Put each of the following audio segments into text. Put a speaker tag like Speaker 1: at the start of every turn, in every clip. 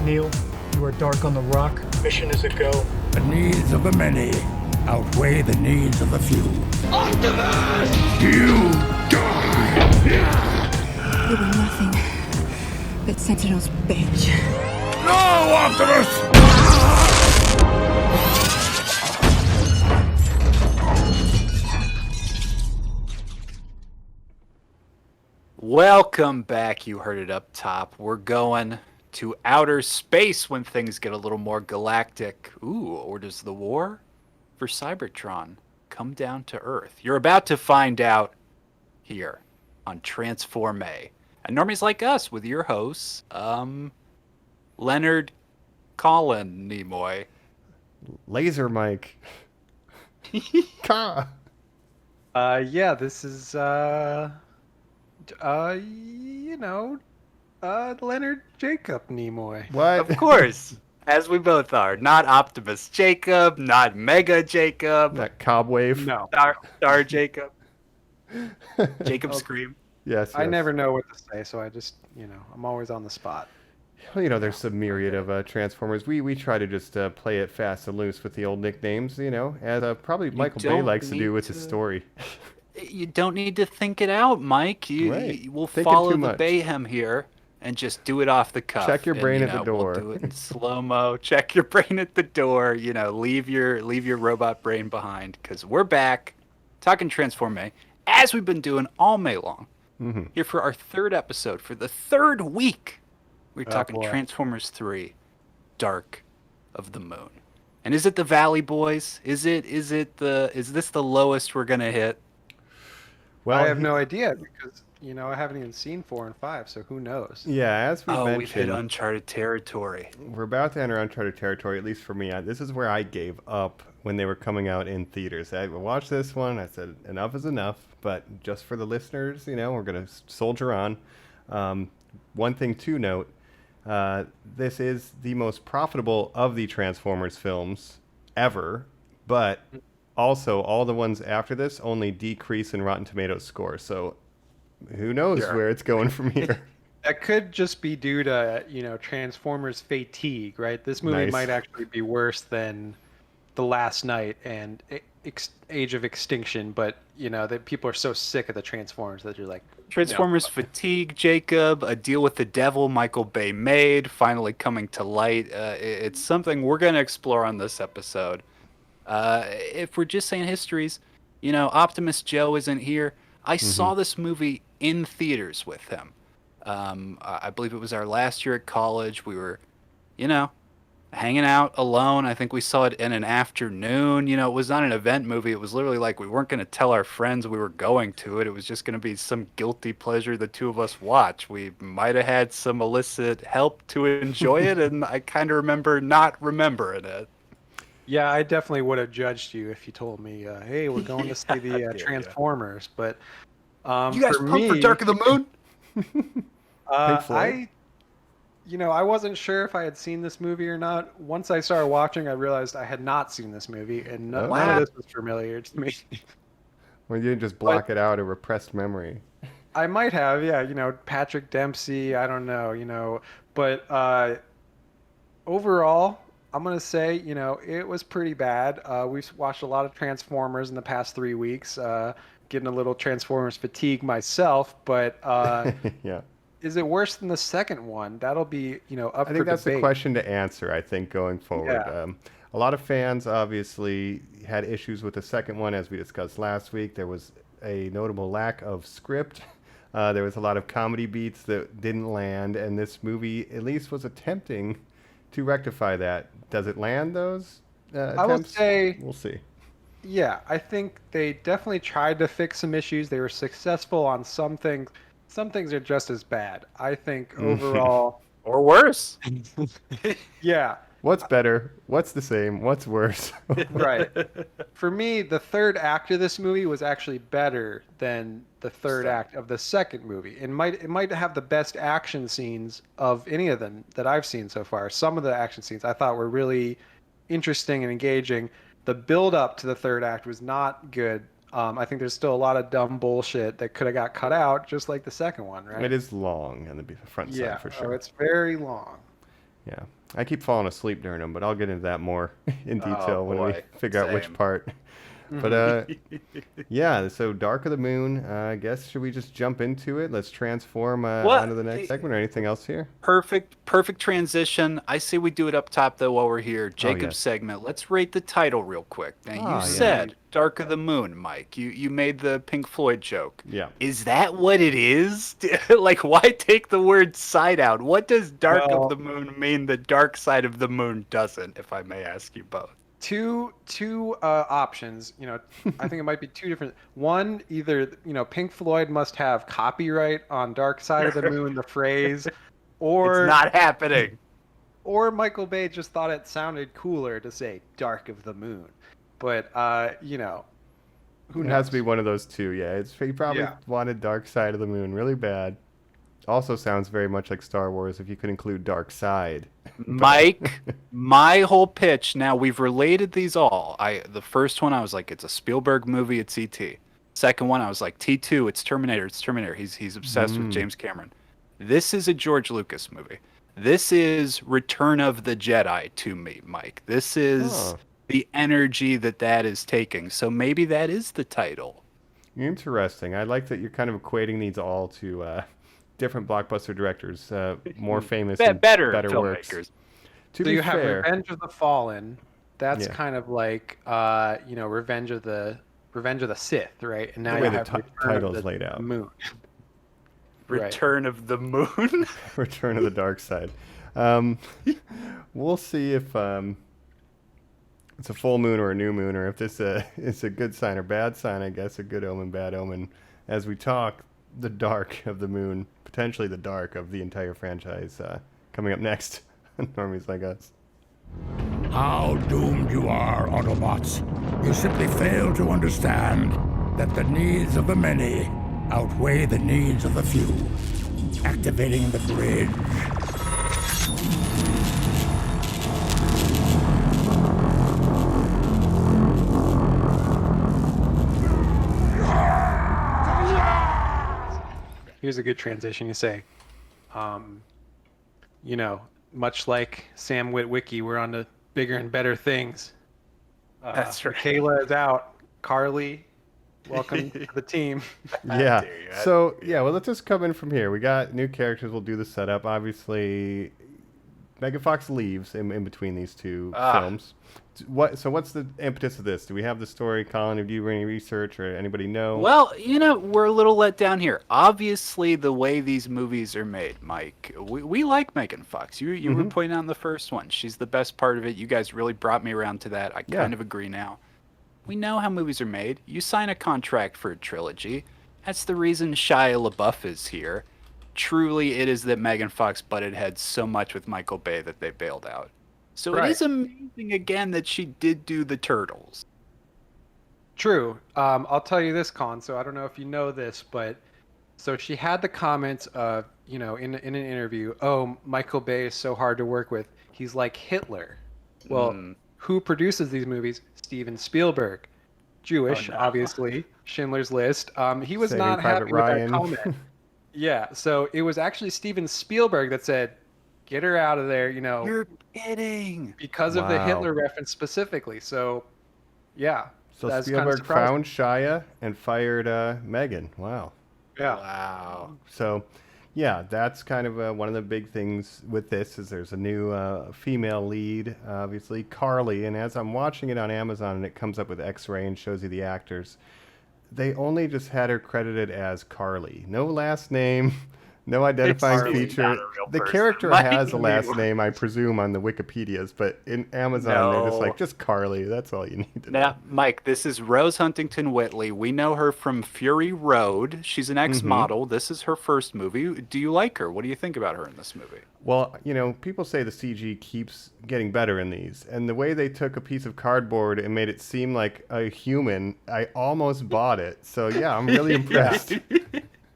Speaker 1: Neil. You are dark on the rock. Mission is a go.
Speaker 2: The needs of the many outweigh the needs of the few. Optimus! You die!
Speaker 3: You were nothing but Sentinel's bitch.
Speaker 2: No, Optimus!
Speaker 4: Welcome back. You heard it up top. We're going to outer space when things get a little more galactic. Ooh, or does the war for Cybertron come down to Earth? You're about to find out here on Transfor-May. And Normies Like Us with your hosts, Leonard, Colin, Nimoy.
Speaker 5: Laser Mike.
Speaker 6: Yeah, this is, Leonard Jacob Nimoy.
Speaker 5: What?
Speaker 4: Of course, as we both are. Not Optimus Jacob, not Mega Jacob.
Speaker 5: That Cobwave?
Speaker 6: No.
Speaker 4: Star Jacob. Jacob Scream.
Speaker 5: Yes,
Speaker 6: I
Speaker 5: yes.
Speaker 6: never know what to say, so I just, I'm always on the spot.
Speaker 5: Well, there's a myriad of Transformers. We try to just play it fast and loose with the old nicknames, as probably Michael Bay likes to do with his story.
Speaker 4: You don't need to think it out, Mike. We'll
Speaker 5: Thinking
Speaker 4: follow
Speaker 5: too
Speaker 4: the
Speaker 5: much.
Speaker 4: Bayhem here and just do it off the cuff.
Speaker 5: Check your brain at the door.
Speaker 4: We'll do it in slow-mo. Check your brain at the door. Leave your robot brain behind, because we're back talking Transfor-May, as we've been doing all May long.
Speaker 5: Mm-hmm.
Speaker 4: Here for our third episode. For the third week, we're talking
Speaker 6: boy.
Speaker 4: Transformers 3, Dark of the Moon. And is it the Valley Boys? Is this the lowest we're gonna hit?
Speaker 5: Well,
Speaker 6: I have no idea because, I haven't even seen 4 and 5, so who knows?
Speaker 5: Yeah, as we
Speaker 4: We've hit
Speaker 5: mentioned,
Speaker 4: uncharted territory.
Speaker 5: we're about to enter uncharted territory, at least for me. This is where I gave up when they were coming out in theaters. I watched this one. I said, enough is enough. But just for the listeners, we're going to soldier on. One thing to note, this is the most profitable of the Transformers films ever. But also, all the ones after this only decrease in Rotten Tomatoes score. So who knows where it's going from here.
Speaker 6: That could just be due to, Transformers fatigue, right? This movie
Speaker 5: Nice.
Speaker 6: might actually be worse than The Last Night and Age of Extinction, but, that people are so sick of the Transformers that you're like...
Speaker 4: Transformers fatigue, Jacob, a deal with the devil Michael Bay made, finally coming to light. It's something we're going to explore on this episode. If we're just saying histories, Optimus Joe isn't here. I saw this movie in theaters with him. I believe it was our last year at college. We were, hanging out alone. I think we saw it in an afternoon. It was not an event movie. It was literally like we weren't going to tell our friends we were going to it. It was just going to be some guilty pleasure the two of us watch. We might have had some illicit help to enjoy it, and I kind of remember not remembering it.
Speaker 6: Yeah, I definitely would have judged you if you told me, hey, we're going to see the Transformers, but
Speaker 4: You guys
Speaker 6: for
Speaker 4: pumped for
Speaker 6: me,
Speaker 4: Dark of the Moon?
Speaker 5: Pink Floyd?
Speaker 6: I wasn't sure if I had seen this movie or not. Once I started watching, I realized I had not seen this movie, and none of this was familiar to me.
Speaker 5: Well, you didn't just block it out, a repressed memory.
Speaker 6: I might have, yeah, Patrick Dempsey, I don't know, but overall, I'm going to say, it was pretty bad. We've watched a lot of Transformers in the past 3 weeks, getting a little Transformers fatigue myself, but
Speaker 5: Yeah.
Speaker 6: is it worse than the second one? That'll be, up for debate.
Speaker 5: I think that's the question to answer, going forward.
Speaker 6: Yeah.
Speaker 5: A lot of fans obviously had issues with the second one, as we discussed last week. There was a notable lack of script. There was a lot of comedy beats that didn't land, and this movie at least was attempting to rectify that. Does it land those attempts?
Speaker 6: I would say,
Speaker 5: we'll see.
Speaker 6: yeah, I think they definitely tried to fix some issues. They were successful on some things. Some things are just as bad. I think overall,
Speaker 4: Or worse.
Speaker 6: yeah.
Speaker 5: What's better? What's the same? What's worse?
Speaker 6: Right. For me, the third act of this movie was actually better than the third act of the second movie. It might have the best action scenes of any of them that I've seen so far. Some of the action scenes I thought were really interesting and engaging. The build up to the third act was not good. I think there's still a lot of dumb bullshit that could have got cut out, just like the second one, right?
Speaker 5: It is long on the front side for sure.
Speaker 6: Oh, it's very long.
Speaker 5: Yeah. I keep falling asleep during them, but I'll get into that more in detail when we
Speaker 4: boy.
Speaker 5: figure out which
Speaker 4: Same.
Speaker 5: part. But yeah, so Dark of the Moon, I guess, should we just jump into it? Let's transform
Speaker 4: What?
Speaker 5: onto the next segment or anything else here?
Speaker 4: Perfect transition. I say we do it up top though while we're here. Jacob's
Speaker 5: yes.
Speaker 4: segment. Let's rate the title real quick. Now you
Speaker 5: yeah.
Speaker 4: said Dark of the Moon, Mike. You made the Pink Floyd joke.
Speaker 5: Yeah.
Speaker 4: Is that what it is? Like, why take the word side out? What does Dark of the Moon mean the dark side of the moon doesn't, if I may ask you both?
Speaker 6: Two options. I think it might be two different. One, either Pink Floyd must have copyright on "Dark Side of the Moon," the phrase, or
Speaker 4: It's not happening.
Speaker 6: or Michael Bay just thought it sounded cooler to say "Dark of the Moon." But who knows?
Speaker 5: It has to be one of those two. Yeah, he probably wanted Dark Side of the Moon really bad. Also sounds very much like Star Wars if you could include Dark Side.
Speaker 4: Mike, my whole pitch. Now we've related these all. The first one I was like, it's a Spielberg movie. It's E.T. Second one I was like, T2. It's Terminator. It's Terminator. He's obsessed with James Cameron. This is a George Lucas movie. This is Return of the Jedi to me, Mike. This is the energy that is taking. So maybe that is the title.
Speaker 5: Interesting. I like that you're kind of equating these all to different blockbuster directors, more famous and
Speaker 4: better
Speaker 5: works.
Speaker 4: filmmakers.
Speaker 5: To
Speaker 6: So
Speaker 5: be
Speaker 6: you have
Speaker 5: fair,
Speaker 6: Revenge of the Fallen. That's
Speaker 5: Yeah.
Speaker 6: kind of like Revenge of the Sith, right? And now
Speaker 5: The
Speaker 6: you
Speaker 5: way the
Speaker 6: have Return of
Speaker 5: title's
Speaker 6: the
Speaker 5: laid out.
Speaker 6: Moon. Right.
Speaker 4: Return of the Moon.
Speaker 5: Return of the Dark Side. We'll see if it's a full moon or a new moon, or if this is a good sign or bad sign. I guess a good omen, bad omen. As we talk, the dark of the moon, potentially the dark of the entire franchise, coming up next on Normies Like Us.
Speaker 2: How doomed you are, Autobots. You simply fail to understand that the needs of the many outweigh the needs of the few. Activating the bridge.
Speaker 6: Here's a good transition. You say, much like Sam Witwicky, we're on to bigger and better things.
Speaker 4: That's right.
Speaker 6: Kayla is out. Carly, welcome to the team.
Speaker 5: Yeah.
Speaker 4: dare you,
Speaker 5: So yeah, well, let's just come in from here. We got new characters. We'll do the setup. Obviously, Megan Fox leaves in between these two films. So what's the impetus of this? Do we have the story, Colin? Have you done any research or anybody know?
Speaker 4: Well, we're a little let down here. Obviously, the way these movies are made, Mike, we like Megan Fox. You were pointing out in the first one. She's the best part of it. You guys really brought me around to that. I kind of agree now. We know how movies are made. You sign a contract for a trilogy. That's the reason Shia LaBeouf is here. Truly, it is that Megan Fox butted heads so much with Michael Bay that they bailed out. So
Speaker 6: Right.
Speaker 4: it is amazing, again, that she did do the Turtles.
Speaker 6: True. I'll tell you this, Colin. So I don't know if you know this, but so she had the comments of, in an interview, oh, Michael Bay is so hard to work with. He's like Hitler. Well, who produces these movies? Steven Spielberg. Jewish, obviously. Schindler's List. He was
Speaker 5: Saving
Speaker 6: not
Speaker 5: Private
Speaker 6: happy
Speaker 5: Ryan.
Speaker 6: with that comment. Yeah. So it was actually Steven Spielberg that said, get her out of there,
Speaker 4: You're kidding.
Speaker 6: because of the
Speaker 5: Wow.
Speaker 6: Hitler reference specifically. So, yeah.
Speaker 5: So
Speaker 6: that's kind of
Speaker 5: Spielberg
Speaker 6: surprising.
Speaker 5: found Shia and fired Megan. Wow.
Speaker 6: Yeah.
Speaker 4: Wow.
Speaker 5: So, yeah, that's kind of one of the big things with this is there's a new female lead, obviously, Carly. And as I'm watching it on Amazon and it comes up with X-ray and shows you the actors, they only just had her credited as Carly. No last name, no identifying
Speaker 4: Carly,
Speaker 5: feature.
Speaker 4: not a real
Speaker 5: The
Speaker 4: person.
Speaker 5: character
Speaker 4: Mike
Speaker 5: has a last
Speaker 4: knew.
Speaker 5: name, I presume, on the Wikipedias, but in Amazon they're just
Speaker 4: No.
Speaker 5: like, just Carly. That's all you need to know.
Speaker 4: Now, Mike, this is Rose Huntington Whitley. We know her from Fury Road. She's an ex-model. This is her first movie. Do you like her? What do you think about her in this movie?
Speaker 5: Well, people say the CG keeps getting better in these. And the way they took a piece of cardboard and made it seem like a human, I almost bought it. So, yeah, I'm really impressed.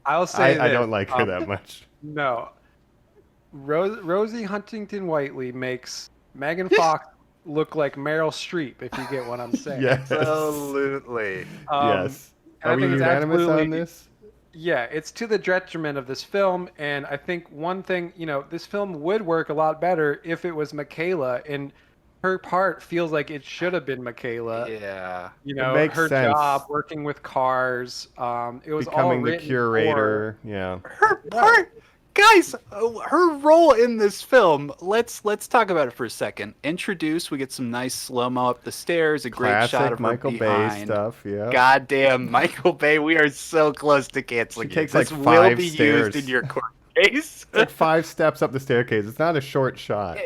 Speaker 6: I'll say
Speaker 5: I
Speaker 6: this,
Speaker 5: don't like her that much.
Speaker 6: No. Rosie Huntington Whiteley makes Megan Fox look like Meryl Streep, if you get what I'm saying.
Speaker 5: Yes.
Speaker 4: Absolutely.
Speaker 5: Yes.
Speaker 6: and I
Speaker 5: Are we
Speaker 6: think it's
Speaker 5: unanimous on
Speaker 6: absolutely-
Speaker 5: this?
Speaker 6: Yeah, it's to the detriment of this film, and I think one thing, this film would work a lot better if it was Michaela, and her part feels like it should have been Michaela.
Speaker 4: Yeah.
Speaker 5: It makes
Speaker 6: Her
Speaker 5: sense.
Speaker 6: job working with cars. It was all
Speaker 5: Becoming the
Speaker 6: written
Speaker 5: curator. Yeah.
Speaker 4: Her part, guys, her role in this film. Let's talk about it for a second. Introduce. We get some nice slow mo up the stairs. A great
Speaker 5: Classic
Speaker 4: shot of
Speaker 5: Michael
Speaker 4: her
Speaker 5: Bay
Speaker 4: behind.
Speaker 5: stuff. Yeah.
Speaker 4: Goddamn, Michael Bay. We are so close to canceling.
Speaker 5: She takes
Speaker 4: this
Speaker 5: like
Speaker 4: will
Speaker 5: 5
Speaker 4: be
Speaker 5: stairs.
Speaker 4: used in your court case.
Speaker 5: It's like 5 steps up the staircase. It's not a short shot.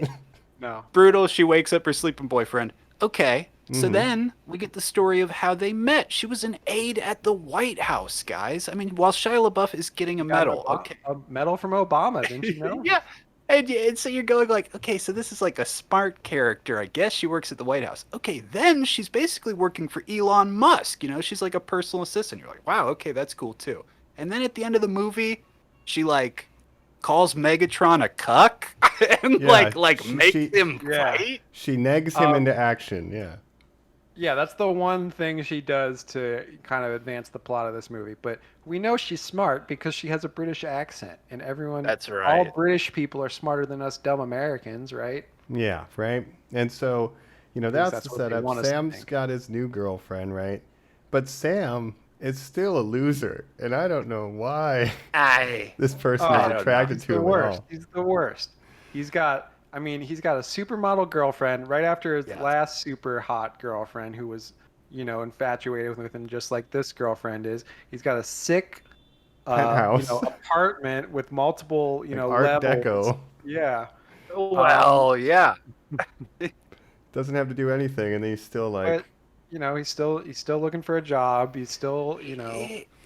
Speaker 6: No.
Speaker 4: Brutal. She wakes up her sleeping boyfriend. Okay. So
Speaker 5: Mhm.
Speaker 4: then we get the story of how they met. She was an aide at the White House, guys. I mean, while Shia LaBeouf is getting a medal. Okay.
Speaker 6: A medal from Obama, didn't you know?
Speaker 4: Yeah. And so you're going like, okay, so this is like a smart character. I guess she works at the White House. Okay, then she's basically working for Elon Musk. She's like a personal assistant. You're like, wow, okay, that's cool too. And then at the end of the movie, she like calls Megatron a cuck and
Speaker 5: Yeah,
Speaker 4: makes
Speaker 5: she-
Speaker 4: him
Speaker 6: Yeah.
Speaker 4: fight.
Speaker 5: She negs him into action. Yeah.
Speaker 6: Yeah, that's the one thing she does to kind of advance the plot of this movie. But we know she's smart because she has a British accent, and everyone,
Speaker 4: That's
Speaker 6: all
Speaker 4: right.
Speaker 6: British people are smarter than us dumb Americans, right?
Speaker 5: Yeah, right. And so,
Speaker 6: least
Speaker 5: that's
Speaker 6: that's
Speaker 5: the
Speaker 6: what they
Speaker 5: setup.
Speaker 6: want us to
Speaker 5: Sam's
Speaker 6: think.
Speaker 5: got his new girlfriend, right? But Sam is still a loser, and I don't know why
Speaker 4: Aye.
Speaker 5: this person
Speaker 6: Oh, I
Speaker 5: is
Speaker 6: don't know.
Speaker 5: attracted
Speaker 6: He's
Speaker 5: to
Speaker 6: the
Speaker 5: him
Speaker 6: worst.
Speaker 5: at all.
Speaker 6: He's the worst. He's got a supermodel girlfriend right after his
Speaker 4: Yeah.
Speaker 6: last super hot girlfriend who was, infatuated with him just like this girlfriend is. He's got a sick
Speaker 5: Penthouse.
Speaker 6: apartment with multiple,
Speaker 5: Art
Speaker 6: levels.
Speaker 5: Deco.
Speaker 6: Yeah.
Speaker 4: Well, yeah.
Speaker 5: Doesn't have to do anything, and he's still like,
Speaker 6: But, he's still looking for a job. He's still,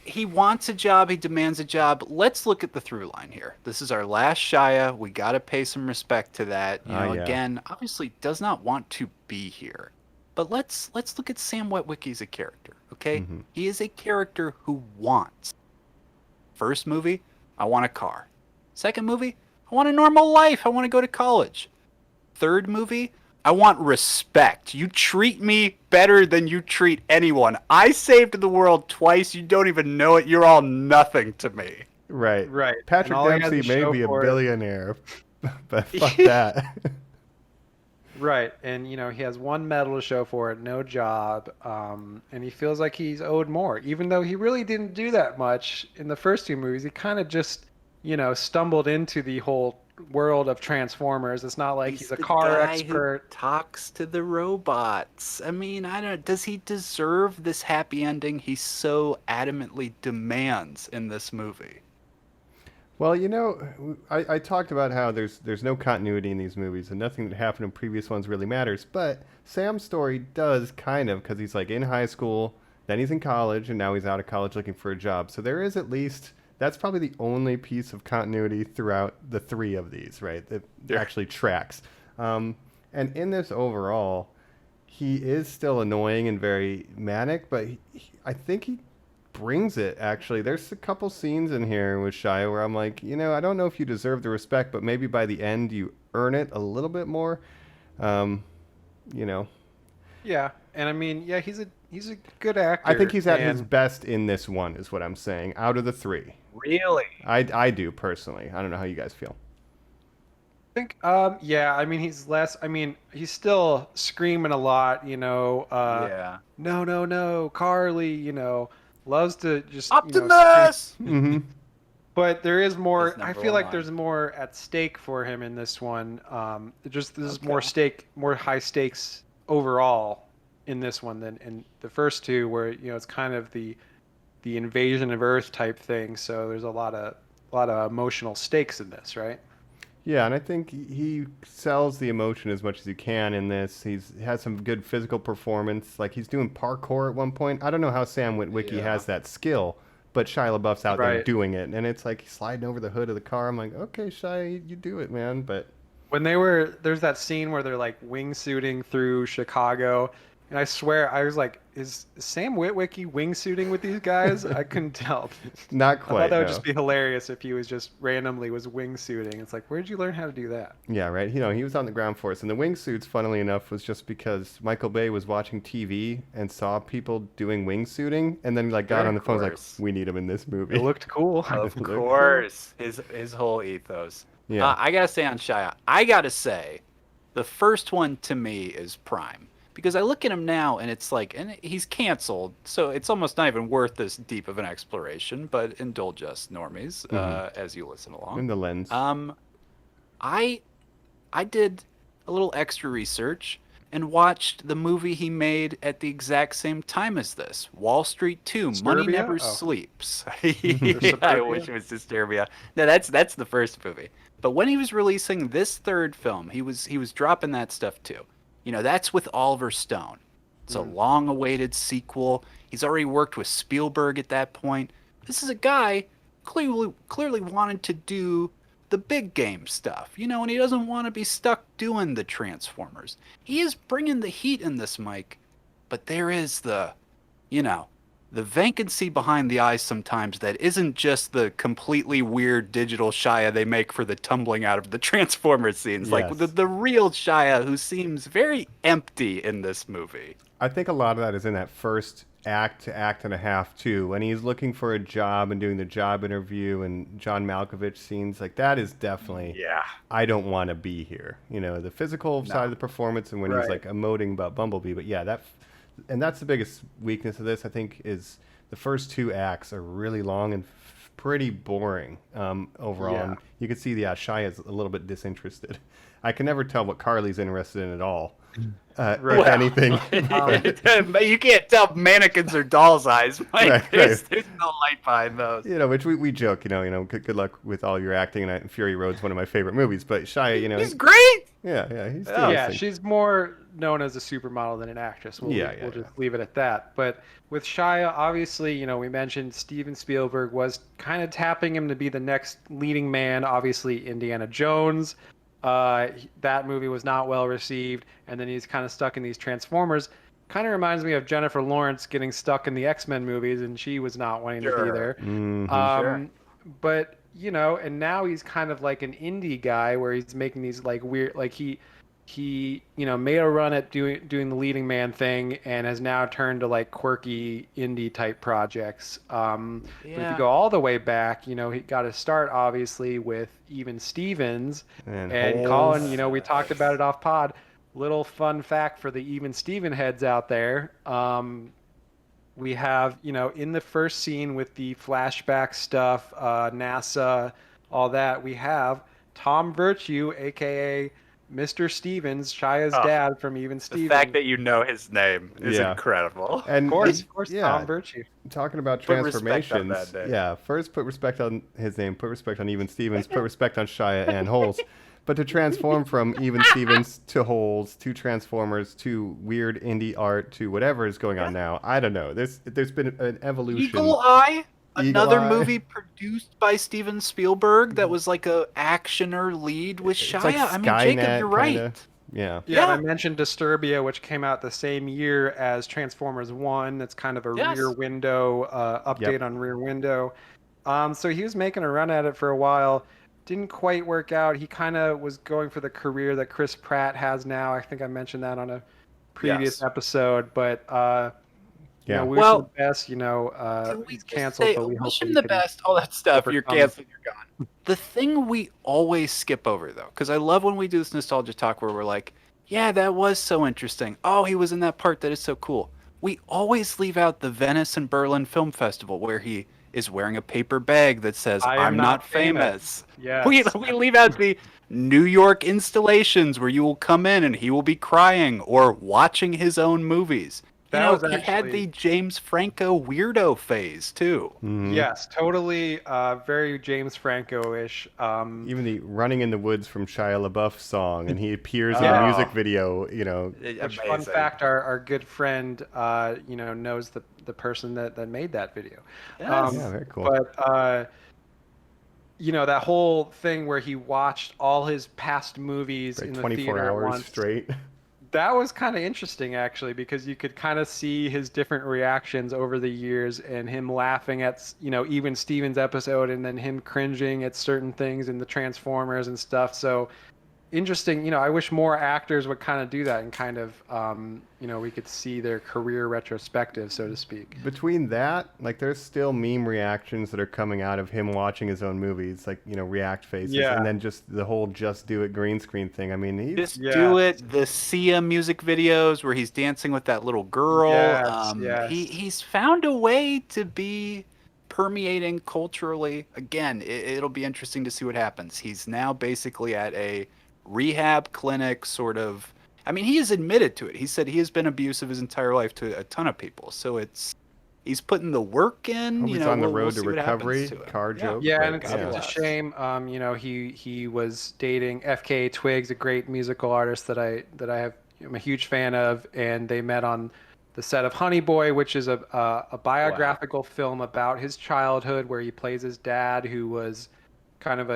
Speaker 4: He wants a job. He demands a job. Let's look at the through line here. This is our last Shia. We got to pay some respect to that.
Speaker 5: Yeah.
Speaker 4: Again, obviously does not want to be here. But let's look at Sam Witwicky as a character, okay?
Speaker 5: Mhm.
Speaker 4: He is a character who wants. First movie, I want a car. Second movie, I want a normal life. I want to go to college. Third movie, I want respect. You treat me better than you treat anyone. I saved the world twice. You don't even know it. You're all nothing to me.
Speaker 5: right.
Speaker 6: Right.
Speaker 5: Patrick
Speaker 6: And all he has
Speaker 5: Dempsey
Speaker 6: to
Speaker 5: may
Speaker 6: show
Speaker 5: be a
Speaker 6: for it-
Speaker 5: billionaire, but fuck that.
Speaker 6: Right, and he has one medal to show for it, no job, and he feels like he's owed more, even though he really didn't do that much in the first 2 movies. He kind of just, stumbled into the whole world of Transformers. It's not like he's a
Speaker 4: the
Speaker 6: car
Speaker 4: guy
Speaker 6: expert.
Speaker 4: who talks to the robots. I mean, I don't. Does he deserve this happy ending he so adamantly demands in this movie?
Speaker 5: Well, I talked about how there's no continuity in these movies, and nothing that happened in previous ones really matters. But Sam's story does kind of, because he's like in high school, then he's in college, and now he's out of college looking for a job. So there is at least, that's probably the only piece of continuity throughout the 3 of these, right? That actually tracks. And in this overall, he is still annoying and very manic, but I think he brings it, actually. There's a couple scenes in here with Shia where I'm like, I don't know if you deserve the respect, but maybe by the end you earn it a little bit more.
Speaker 6: Yeah, and I mean, yeah, he's a good actor.
Speaker 5: I think he's at his
Speaker 6: and-
Speaker 5: best in this one, is what I'm saying, out of the 3.
Speaker 4: Really?
Speaker 5: I do, personally. I don't know how you guys feel.
Speaker 6: I think, yeah, I mean, he's still screaming a lot,
Speaker 4: Yeah.
Speaker 6: no, Carly, loves to just,
Speaker 4: Optimus.
Speaker 5: Mm-hmm.
Speaker 6: but there is more,
Speaker 4: His
Speaker 6: I
Speaker 4: number
Speaker 6: feel
Speaker 4: one
Speaker 6: like
Speaker 4: line.
Speaker 6: there's more at stake for him in this one. This is more high stakes overall in this one than in the first 2, where, it's kind of the invasion of Earth type thing. So there's a lot of emotional stakes in this, right?
Speaker 5: Yeah, and I think he sells the emotion as much as he can in this. He has some good physical performance. Like, he's doing parkour at one point. I don't know how Sam Witwicky has that skill, but Shia LaBeouf's out there
Speaker 6: Right.
Speaker 5: doing it. And it's like he's sliding over the hood of the car. I'm like, okay, Shia, you do it, man. But
Speaker 6: When there's that scene where they're like wingsuiting through Chicago, And I swear, I was like, is Sam Witwicky wingsuiting with these guys? I couldn't tell.
Speaker 5: Not
Speaker 6: I
Speaker 5: quite.
Speaker 6: thought that would
Speaker 5: no.
Speaker 6: just be hilarious if he was just randomly was wingsuiting. It's like, where'd you learn how to do that?
Speaker 5: Yeah, right. He was on the ground force, and the wingsuits, funnily enough, was just because Michael Bay was watching TV and saw people doing wingsuiting, and then like got on the phone, was
Speaker 4: course.
Speaker 5: like, we need him in this movie.
Speaker 6: It looked cool.
Speaker 4: Of course, his whole ethos.
Speaker 5: Yeah.
Speaker 4: I gotta say on Shia, I gotta say, the first one to me is Prime. Because I look at him now and it's like, and he's canceled, so it's almost not even worth this deep of an exploration. But indulge us, normies, as you listen along.
Speaker 5: In the lens.
Speaker 4: I did a little extra research and watched the movie he made at the exact same time as this, Wall Street 2, Money
Speaker 6: Disturbia?
Speaker 4: Never
Speaker 6: Oh.
Speaker 4: Sleeps. Yeah, I wish it was Disturbia. No, that's the first movie. But when he was releasing this third film, he was dropping that stuff too. That's with Oliver Stone. It's a long-awaited sequel. He's already worked with Spielberg at that point. This is a guy clearly wanted to do the big game stuff, and he doesn't want to be stuck doing the Transformers. He is bringing the heat in this, Mike, but there is the vacancy behind the eyes sometimes that isn't just the completely weird digital Shia they make for the tumbling out of the Transformers scenes.
Speaker 5: Yes.
Speaker 4: Like the real Shia who seems very empty in this movie.
Speaker 5: I think a lot of that is in that first act to act and a half too, when he's looking for a job and doing the job interview and John Malkovich scenes. Like that is definitely, I don't want to be here. The physical side of the performance and when he's like emoting about Bumblebee. But yeah, that's the biggest weakness of this, I think, is the first two acts are really long and pretty boring overall.
Speaker 6: Yeah.
Speaker 5: And you can see Shia is a little bit disinterested. I can never tell what Carly's interested in at all. If anything.
Speaker 4: You can't tell mannequins or dolls' eyes, Mike.
Speaker 5: Right,
Speaker 4: There's no light behind those.
Speaker 5: Which we joke, good luck with all your acting. And Fury Road's one of my favorite movies. But Shia,
Speaker 4: He's great.
Speaker 5: Yeah, he's doing
Speaker 6: Yeah,
Speaker 5: his thing.
Speaker 6: she's more known as a supermodel than an actress. We'll just leave it at that. But with Shia, obviously, we mentioned Steven Spielberg was kind of tapping him to be the next leading man. Obviously, Indiana Jones. That movie was not well received, and then he's kind of stuck in these Transformers. Kind of reminds me of Jennifer Lawrence getting stuck in the X-Men movies, and she was not wanting to be there.
Speaker 5: Mm-hmm.
Speaker 6: But and now he's kind of like an indie guy where he's making these like weird, like he made a run at doing the leading man thing and has now turned to like quirky indie type projects. But if you go all the way back, he got to start obviously with Even Stevens and Colin. We talked about it off pod. Little fun fact for the Even Steven heads out there. We have, in the first scene with the flashback stuff, NASA, all that, we have Tom Virtue, aka Mr. Stevens, Shia's dad from Even Stevens.
Speaker 4: The fact that you know his name is incredible.
Speaker 5: And
Speaker 6: of course, Tom Virtue.
Speaker 5: Talking about
Speaker 4: Put respect on
Speaker 5: transformations,
Speaker 4: that name.
Speaker 5: First put respect on his name, put respect on Even Stevens, put respect on Shia and Holes. But to transform from Even Stevens to Holes to Transformers to weird indie art to whatever is going on now, I don't know. There's been an evolution.
Speaker 4: Eagle Eye? Another
Speaker 5: Eye.
Speaker 4: movie produced by Steven Spielberg that was like a actioner lead with
Speaker 5: It's
Speaker 4: Shia.
Speaker 5: like
Speaker 4: I mean,
Speaker 5: Skynet,
Speaker 4: Jacob, you're right.
Speaker 5: kinda. Yeah.
Speaker 6: Yeah, and I mentioned Disturbia, which came out the same year as Transformers 1. That's kind of a Rear Window update on Rear Window. So he was making a run at it for a while. Didn't quite work out. He kind of was going for the career that Chris Pratt has now. I think I mentioned that on a previous episode. But we wish him the best. He's canceled, but we hope
Speaker 4: wish
Speaker 6: that
Speaker 4: him
Speaker 6: he
Speaker 4: the
Speaker 6: can
Speaker 4: best. All that stuff. You're
Speaker 6: overcome.
Speaker 4: canceled. You're gone. The thing we always skip over, though, because I love when we do this nostalgia talk where we're like, yeah, that was so interesting. Oh, he was in that part. That is so cool. We always leave out the Venice and Berlin Film Festival where he is wearing a paper bag that says, I'm not famous.
Speaker 6: Yes.
Speaker 4: We leave out the New York installations where you will come in and he will be crying or watching his own movies.
Speaker 6: That was
Speaker 4: he had
Speaker 6: actually-
Speaker 4: the James Franco weirdo phase, too.
Speaker 5: Mhm.
Speaker 6: Yes, totally. Very James Franco-ish.
Speaker 5: Even the Running in the Woods from Shia LaBeouf song, and he appears in a music video,
Speaker 6: Which, fun fact, our good friend, knows the person that made that video.
Speaker 4: Yes.
Speaker 5: Yeah, very cool.
Speaker 6: But, that whole thing where he watched all his past movies
Speaker 5: Like
Speaker 6: in the
Speaker 5: 24
Speaker 6: theater at
Speaker 5: hours
Speaker 6: once.
Speaker 5: straight.
Speaker 6: That was kind of interesting, actually, because you could kind of see his different reactions over the years and him laughing at, even Steven's episode and then him cringing at certain things in the Transformers and stuff. So interesting. I wish more actors would kind of do that and kind of, we could see their career retrospective, so to speak.
Speaker 5: Between that, like, there's still meme reactions that are coming out of him watching his own movies, like, react faces, and then just the whole "just do it" green screen thing. I mean, he's
Speaker 4: do it. The Sia music videos where he's dancing with that little girl.
Speaker 6: Yes.
Speaker 4: He's found a way to be permeating culturally. Again, it'll be interesting to see what happens. He's now basically at a rehab clinic, sort of. I mean, he has admitted to it. He said he has been abusive his entire life to a ton of people. So he's putting the work in.
Speaker 5: He's on the road to recovery. Car joke.
Speaker 6: Yeah, and it's a shame. He was dating FKA Twigs, a great musical artist that I'm a huge fan of, and they met on the set of Honey Boy, which is a biographical film about his childhood, where he plays his dad, who was kind of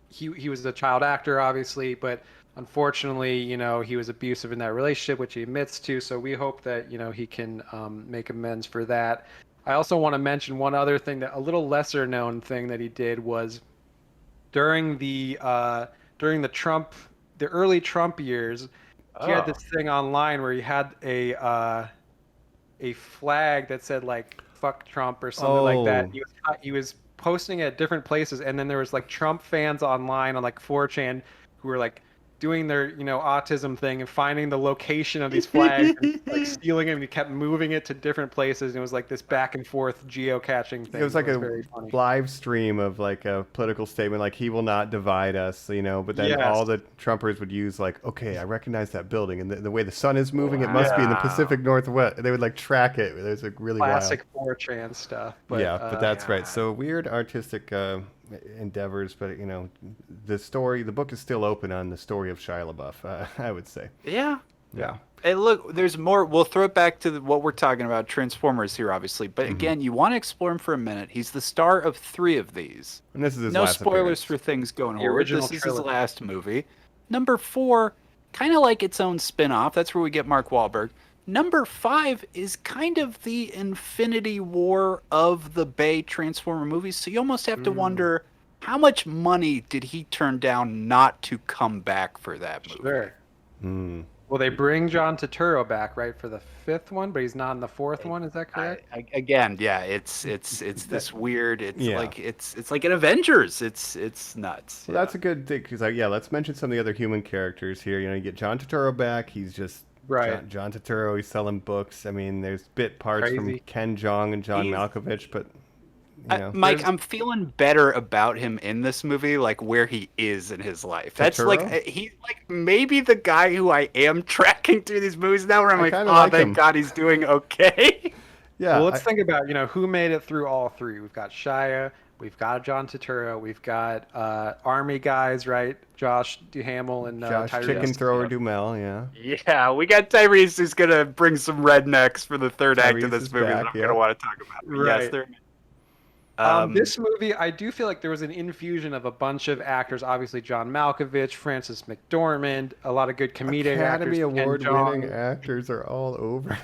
Speaker 6: he was a child actor, obviously, but unfortunately, he was abusive in that relationship, which he admits to. So we hope that, he can make amends for that. I also want to mention one other thing, that a little lesser known thing that he did was during the early Trump years, he had this thing online where he had a flag that said like "fuck Trump" or something like that. He was posting it at different places, and then there was like Trump fans online on like 4chan who were like doing their autism thing and finding the location of these flags and like stealing them, and he kept moving it to different places, and it was like this back and forth geocaching thing.
Speaker 5: It was like a live stream of like a political statement, like "he will not divide us," but then all the Trumpers would use like, "Okay, I recognize that building, and the way the sun is moving, it must be in the Pacific Northwest." They would like track it. There's a really
Speaker 6: classic 4chan stuff.
Speaker 5: But that's right. So weird artistic endeavors, but the book is still open on the story of Shia LaBeouf, I would say.
Speaker 4: Yeah. Hey, look, there's more. We'll throw it back to what we're talking about, Transformers here, obviously. But again, you want to explore him for a minute. He's the star of 3 of these.
Speaker 5: And this is his
Speaker 4: no
Speaker 5: last
Speaker 4: spoilers
Speaker 5: appearance.
Speaker 4: for things going
Speaker 6: The
Speaker 4: forward.
Speaker 6: original
Speaker 4: This is his
Speaker 6: trilogy.
Speaker 4: last movie. Number 4, kind of like its own spin-off. That's where we get Mark Wahlberg. Number 5 is kind of the Infinity War of the Bay Transformer movies. So you almost have to wonder, how much money did he turn down not to come back for that movie?
Speaker 6: Sure. Well, they bring John Turturro back, right, for the 5th one, but he's not in the 4th one. Is that correct?
Speaker 4: Again, yeah, it's this weird. It's like an Avengers. It's nuts.
Speaker 5: Well, that's a good thing, because let's mention some of the other human characters here. You get John Turturro back. He's just John Turturro. He's selling books. I mean, there's bit parts from Ken Jeong and John Malkovich, but.
Speaker 4: Mike, I'm feeling better about him in this movie, like where he is in his life. That's
Speaker 5: Turturro?
Speaker 4: He's like maybe the guy who I am tracking through these movies now, where I'm like, thank God he's doing okay.
Speaker 5: Yeah.
Speaker 6: Well, let's think about who made it through all 3. We've got Shia, we've got John Turturro, we've got Army guys, right? Josh Duhamel and
Speaker 5: Josh
Speaker 6: Tyrese.
Speaker 5: Chicken Thrower Dumel, yeah.
Speaker 4: Yeah, we got Tyrese, who's gonna bring some rednecks for the 3rd act
Speaker 5: Tyrese
Speaker 4: of this
Speaker 5: is
Speaker 4: movie
Speaker 5: back,
Speaker 4: that I'm gonna want to talk about.
Speaker 6: Right.
Speaker 4: Yes,
Speaker 6: this movie, I do feel like there was an infusion of a bunch of actors. Obviously, John Malkovich, Frances McDormand, a lot of good comedic
Speaker 5: Academy
Speaker 6: actors.
Speaker 5: Award-winning actors are all over.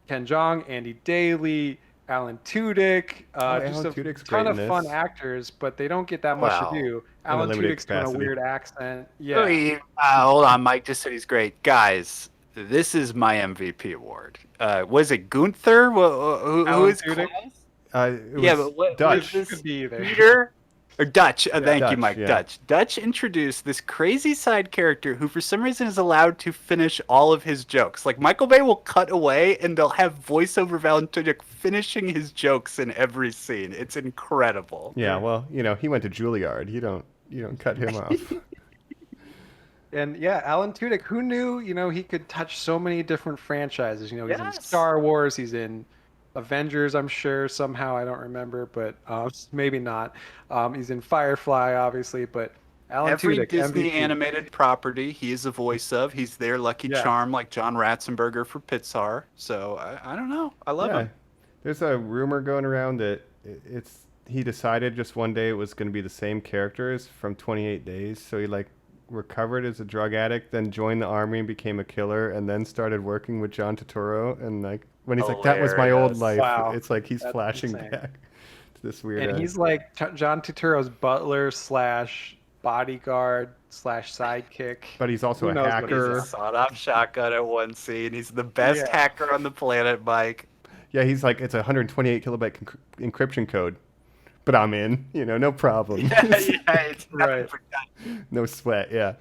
Speaker 6: Ken Jeong, Andy Daly, Alan Tudyk, just a
Speaker 5: Tudyk's
Speaker 6: ton
Speaker 5: great
Speaker 6: of
Speaker 5: in
Speaker 6: fun
Speaker 5: this.
Speaker 6: actors, but they don't get that much to do. Alan
Speaker 5: limited
Speaker 6: Tudyk's doing a
Speaker 5: capacity.
Speaker 6: weird accent. Yeah.
Speaker 4: Hold on, Mike just said he's great. Guys, this is my MVP award. Was it Gunther? Who is
Speaker 6: Tudyk?
Speaker 4: Klaus?
Speaker 5: It was
Speaker 4: But what
Speaker 5: Dutch.
Speaker 4: was
Speaker 6: Could
Speaker 4: this?
Speaker 6: be either.
Speaker 4: Peter or Dutch? Thank you,
Speaker 5: Dutch,
Speaker 4: Mike.
Speaker 5: yeah.
Speaker 4: Dutch introduced this crazy side character who, for some reason, is allowed to finish all of his jokes. Like Michael Bay will cut away, and they'll have voiceover Valentudic finishing his jokes in every scene. It's incredible.
Speaker 5: Yeah, well, he went to Juilliard. You don't cut him off.
Speaker 6: And yeah, Alan Tudyk, who knew, he could touch so many different franchises. He's in
Speaker 4: Yes.
Speaker 6: Star Wars, he's in Avengers, I'm sure, somehow, I don't remember, but maybe not. He's in Firefly, obviously, but Alan
Speaker 4: Every
Speaker 6: Tudyk,
Speaker 4: Disney
Speaker 6: MVP.
Speaker 4: animated property, he is the voice of. He's their Lucky Charm, like John Ratzenberger for Pixar. So I don't know. I love him.
Speaker 5: There's a rumor going around that he decided just one day it was going to be the same characters from 28 Days. So he recovered as a drug addict, then joined the army and became a killer, and then started working with John Turturro. And like when he's like, "That was my old
Speaker 4: Hilarious.
Speaker 5: life,"
Speaker 6: Wow.
Speaker 5: it's like he's
Speaker 6: That's
Speaker 5: flashing
Speaker 6: insane.
Speaker 5: back to this weird.
Speaker 6: And he's like John Turturro's butler / bodyguard / sidekick.
Speaker 5: but he's also
Speaker 6: Who
Speaker 5: a
Speaker 6: knows what he's
Speaker 5: hacker.
Speaker 6: at.
Speaker 4: Sawed-off shotgun at one scene. He's the best
Speaker 6: Yeah.
Speaker 4: hacker on the planet, Mike.
Speaker 5: Yeah, he's like, it's a 128 kilobyte encryption code, but I'm in. No problem.
Speaker 4: Yeah, it's
Speaker 6: Right.
Speaker 5: No sweat. Yeah.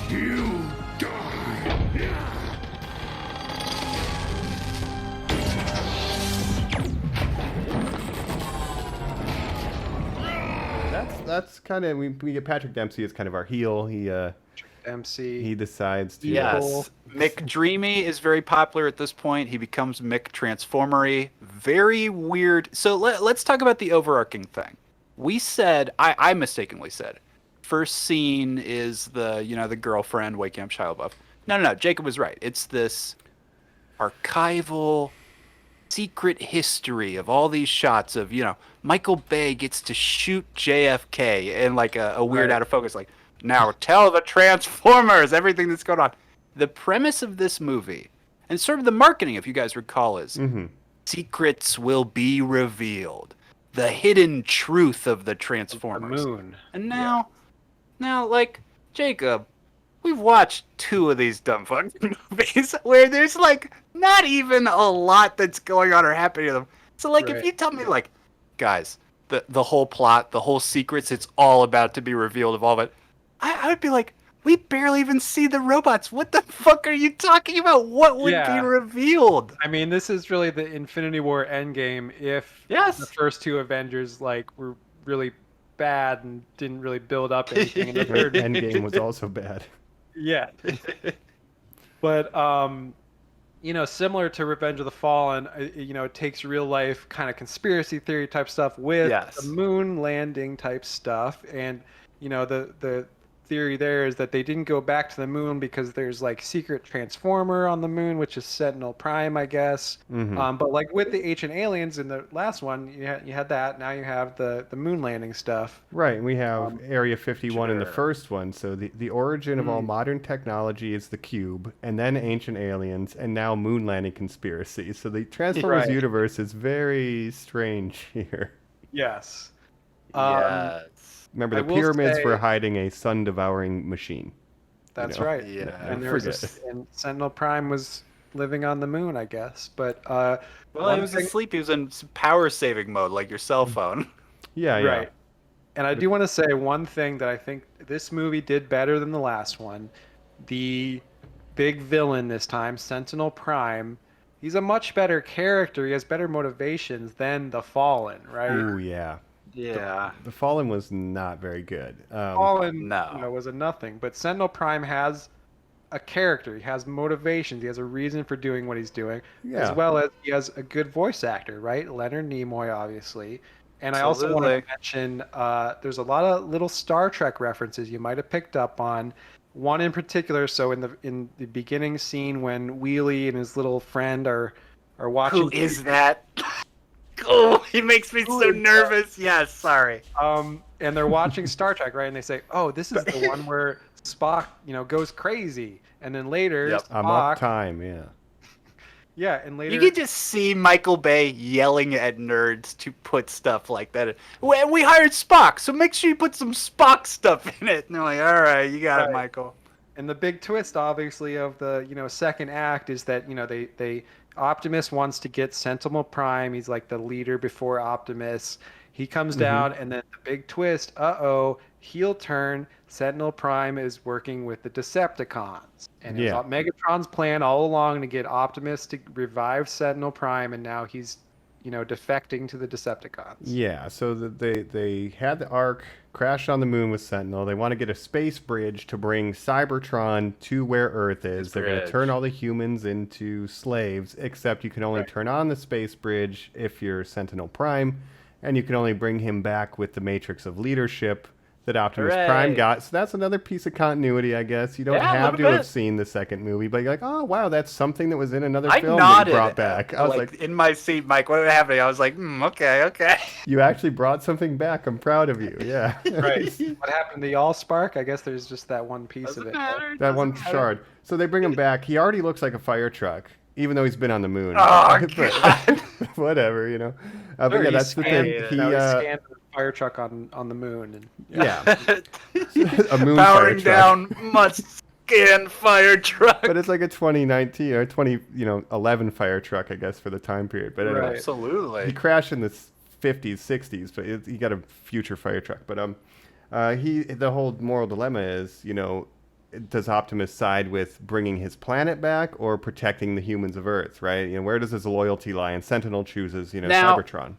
Speaker 2: You die.
Speaker 5: That's kind of we get Patrick Dempsey as kind of our heel. He
Speaker 6: MC.
Speaker 5: decides to
Speaker 4: Yes. McDreamy is very popular at this point. He becomes McTransforMAY. Very weird. So let's talk about the overarching thing. We said, I mistakenly said, first scene is the girlfriend waking up Shia LaBeouf. No. Jacob was right. It's this archival secret history of all these shots of, Michael Bay gets to shoot JFK in like a weird
Speaker 6: Right.
Speaker 4: out of focus, like, now tell the Transformers everything that's going on. The premise of this movie, and sort of the marketing, if you guys recall, is secrets will be revealed. The hidden truth of the
Speaker 6: The
Speaker 4: Transformers.
Speaker 6: moon.
Speaker 4: And now, like, Jacob, we've watched 2 of these dumb fucking movies where there's, like, not even a lot that's going on or happening to them. So, like, if
Speaker 6: Right.
Speaker 4: you tell me, like, guys, the whole plot, the whole secrets, it's all about to be revealed of all of it, I would be like, we barely even see the robots. What the fuck are you talking about? What would
Speaker 6: Yeah.
Speaker 4: be revealed?
Speaker 6: I mean, this is really the Infinity War Endgame. If
Speaker 4: Yes.
Speaker 6: the first 2 Avengers were really bad and didn't really build up anything, and the third,
Speaker 5: Endgame was also bad.
Speaker 6: yeah. But similar to Revenge of the Fallen, it takes real life kind of conspiracy theory type stuff with
Speaker 4: Yes.
Speaker 6: the moon landing type stuff, and the theory there is that they didn't go back to the moon because there's like secret transformer on the moon, which is Sentinel Prime, I guess. But like with the ancient aliens in the last one, you had that. Now you have the moon landing stuff.
Speaker 5: Right, and we have Area 51 in the
Speaker 4: sure.
Speaker 5: first one. So the origin of all modern technology is the cube, and then ancient aliens, and now moon landing conspiracy. So the Transformers
Speaker 6: Right.
Speaker 5: universe is very strange here.
Speaker 6: Yes.
Speaker 4: Yes.
Speaker 5: Remember,
Speaker 6: I
Speaker 5: the
Speaker 6: will
Speaker 5: pyramids
Speaker 6: say-
Speaker 5: were hiding a sun-devouring machine.
Speaker 6: That's
Speaker 5: know?
Speaker 6: right.
Speaker 4: Yeah.
Speaker 6: And there was
Speaker 5: Forget
Speaker 6: and Sentinel Prime was living on the moon, I guess. But
Speaker 4: Well,
Speaker 6: one
Speaker 4: he was
Speaker 6: thing-
Speaker 4: asleep. He was in power saving mode, like your cell phone.
Speaker 5: Yeah, yeah.
Speaker 6: Right. And I do want to say one thing that I think this movie did better than the last one. The big villain this time, Sentinel Prime, he's a much better character. He has better motivations than the Fallen, right?
Speaker 5: Ooh, yeah.
Speaker 4: Yeah.
Speaker 5: The Fallen was not very good.
Speaker 6: Fallen
Speaker 4: No.
Speaker 6: was a nothing. But Sentinel Prime has a character. He has motivations. He has a reason for doing what he's doing.
Speaker 5: Yeah.
Speaker 6: As well as he has a good voice actor, right? Leonard Nimoy, obviously. And I also want to mention there's a lot of little Star Trek references you might have picked up on. One in particular, so in the beginning scene when Wheelie and his little friend are watching.
Speaker 4: Who is that? Oh, he makes me so nervous. Yes, sorry.
Speaker 6: And they're watching Star Trek, right? And they say, "Oh, this is the one where Spock, goes crazy." And then later,
Speaker 4: Yep.
Speaker 5: I'm up
Speaker 6: Spock,
Speaker 5: time, yeah.
Speaker 6: yeah, and later,
Speaker 4: You can just see Michael Bay yelling at nerds to put stuff like that in. We hired Spock, so make sure you put some Spock stuff in it. And they're like, all right, you got it,
Speaker 6: Right.
Speaker 4: Michael.
Speaker 6: and the big twist, obviously, of the second act is that they Optimus wants to get Sentinel Prime. He's like the leader before Optimus. He comes down, and then the big twist. heel turn. Sentinel Prime is working with the Decepticons, and it was Megatron's plan all along to get Optimus to revive Sentinel Prime, and now he's, defecting to the Decepticons.
Speaker 5: Yeah, so they had the Ark crash on the moon with Sentinel. They want to get a space bridge to bring Cybertron to where Earth is. They're going to turn all the humans into slaves, except you can only turn on the space bridge if you're Sentinel Prime, and you can only bring him back with the Matrix of Leadership that Optimus Prime got. So that's another piece of continuity, I guess. You don't have to have seen the second movie, but you're like, oh, wow, that's something that was in another film that you brought back. I was like,
Speaker 4: in my seat, Mike, what happened? I was like, okay.
Speaker 5: You actually brought something back. I'm proud of you. Yeah.
Speaker 6: Right. What happened to the Allspark? I guess there's just that one piece of it.
Speaker 5: That one shard. So they bring him back. He already looks like a fire truck, even though he's been on the moon.
Speaker 4: Oh, God.
Speaker 5: Whatever, But yeah, that's the thing.
Speaker 6: He scanned the fire truck on the moon. And,
Speaker 5: a moon
Speaker 4: powering
Speaker 5: fire truck.
Speaker 4: down must-scan fire truck.
Speaker 5: But it's like a 2019 or 2011 fire truck, I guess, for the time period. But anyway,
Speaker 4: Absolutely.
Speaker 5: he crashed in the 50s, 60s, but he got a future fire truck. But the whole moral dilemma is, does Optimus side with bringing his planet back or protecting the humans of Earth, right? Where does his loyalty lie? And Sentinel chooses,
Speaker 4: Now,
Speaker 5: Cybertron.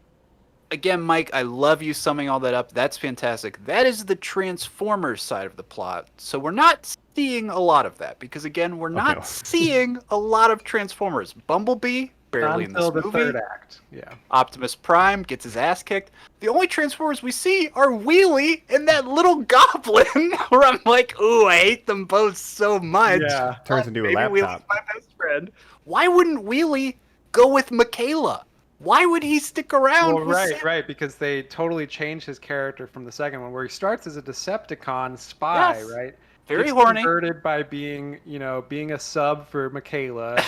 Speaker 4: Again, Mike, I love you summing all that up. That's fantastic. That is the Transformers side of the plot. So we're not seeing a lot of that because, again, we're not seeing a lot of Transformers. Bumblebee, barely in this movie.
Speaker 6: Until the third act, yeah.
Speaker 4: Optimus Prime gets his ass kicked. The only Transformers we see are Wheelie and that little goblin where I'm like, ooh, I hate them both so much.
Speaker 6: Yeah.
Speaker 5: Turns into a
Speaker 4: Maybe
Speaker 5: laptop.
Speaker 4: Wheelie's my best friend. Why wouldn't Wheelie go with Michaela? Why would he stick around?
Speaker 6: Well, right, because they totally changed his character from the second one, where he starts as a Decepticon spy, right?
Speaker 4: Very
Speaker 6: Gets
Speaker 4: horny.
Speaker 6: Converted by being a sub for Michaela.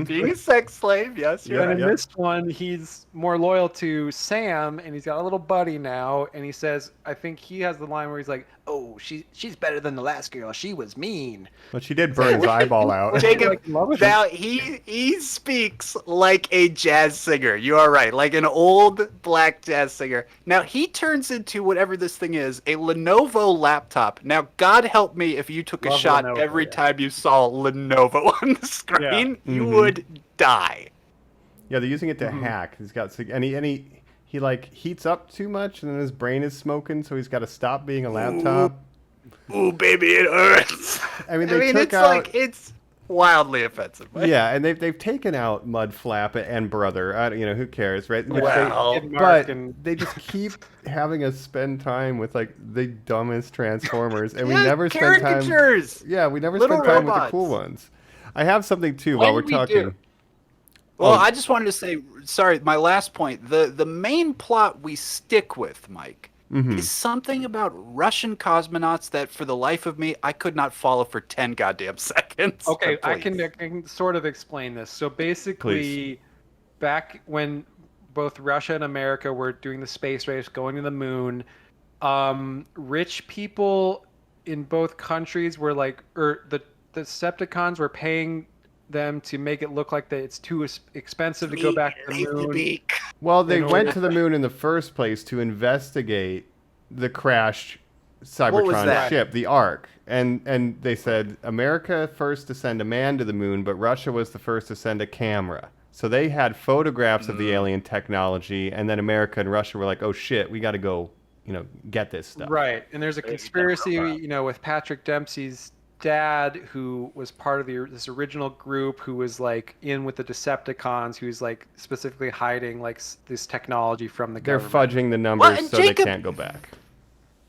Speaker 4: Being a sex slave, yes.
Speaker 6: And in this one, he's more loyal to Sam, and he's got a little buddy now, and he says, I think he has the line where he's like, oh, she's better than the last girl. She was mean.
Speaker 5: But she did burn his eyeball out.
Speaker 4: Jacob, now he speaks like a jazz singer. You are right, like an old black jazz singer. Now he turns into whatever this thing is, a Lenovo laptop. Now God help me if you took a shot Lenovo, every time you saw Lenovo on the screen, you would die.
Speaker 5: Yeah, they're using it to hack. He's got he like heats up too much, and then his brain is smoking, so he's got to stop being a laptop.
Speaker 4: Ooh, baby, it hurts.
Speaker 5: I mean,
Speaker 4: it's wildly offensive. Right?
Speaker 5: Yeah, and they've taken out Mudflap and Brother. Who cares, right?
Speaker 4: But
Speaker 5: they just keep having us spend time with like the dumbest Transformers, and we never spend time. Yeah, we never spend time with the cool ones. I have something too while we're talking.
Speaker 4: Well, I just wanted to say, sorry, my last point. The main plot we stick with, Mike, is something about Russian cosmonauts that, for the life of me, I could not follow for 10 goddamn seconds.
Speaker 6: Okay, I can sort of explain this. So basically, back when both Russia and America were doing the space race, going to the moon, rich people in both countries were like, the Decepticons were paying them to make it look like that it's too expensive to go back to the moon.
Speaker 5: Well, they went to the moon in the first place to investigate the crashed Cybertron ship, the Ark. And they said America first to send a man to the moon, but Russia was the first to send a camera. So they had photographs of the alien technology, and then America and Russia were like, oh shit, we got to go, get this stuff.
Speaker 6: Right. And there's a conspiracy, with Patrick Dempsey's dad, who was part of this original group, who was like in with the Decepticons, who's like specifically hiding like this technology from the government.
Speaker 5: They're fudging the numbers Jacob, they can't go back.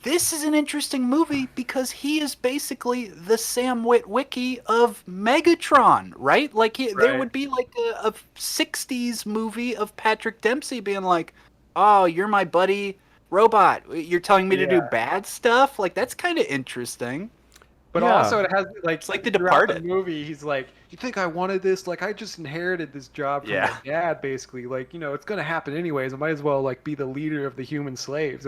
Speaker 4: This is an interesting movie because he is basically the Sam Witwicky of Megatron, right? Like there would be like a 60s movie of Patrick Dempsey being like, oh, you're my buddy robot. You're telling me to do bad stuff? Like, that's kind of interesting.
Speaker 6: But also it has
Speaker 4: it's like The Departed.
Speaker 6: The movie, he's like, you think I wanted this? Like, I just inherited this job from my dad, basically. Like, it's going to happen anyways. I might as well like be the leader of the human slaves.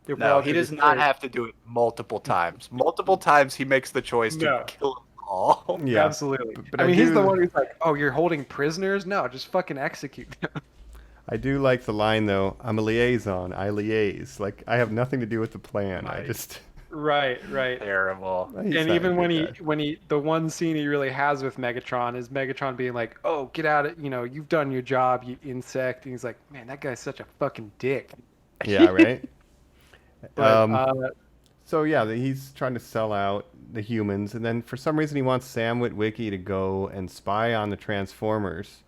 Speaker 4: No, he does not have to do it multiple times. Multiple times he makes the choice to kill them all.
Speaker 6: Yeah, absolutely. But I mean, he's the one who's like, oh, you're holding prisoners? No, just fucking execute them.
Speaker 5: I do like the line though. I'm a liaison. I liaise. Like I have nothing to do with the plan. I just.
Speaker 6: Right.
Speaker 4: Terrible.
Speaker 5: He's
Speaker 6: And
Speaker 5: not
Speaker 6: even
Speaker 5: a
Speaker 6: when
Speaker 5: good guy.
Speaker 6: the one scene he really has with Megatron is Megatron being like, "Oh, get out of, you've done your job, you insect." And he's like, "Man, that guy's such a fucking dick."
Speaker 5: Yeah, right.
Speaker 6: But
Speaker 5: So yeah, he's trying to sell out the humans, and then for some reason he wants Sam Witwicky to go and spy on the Transformers.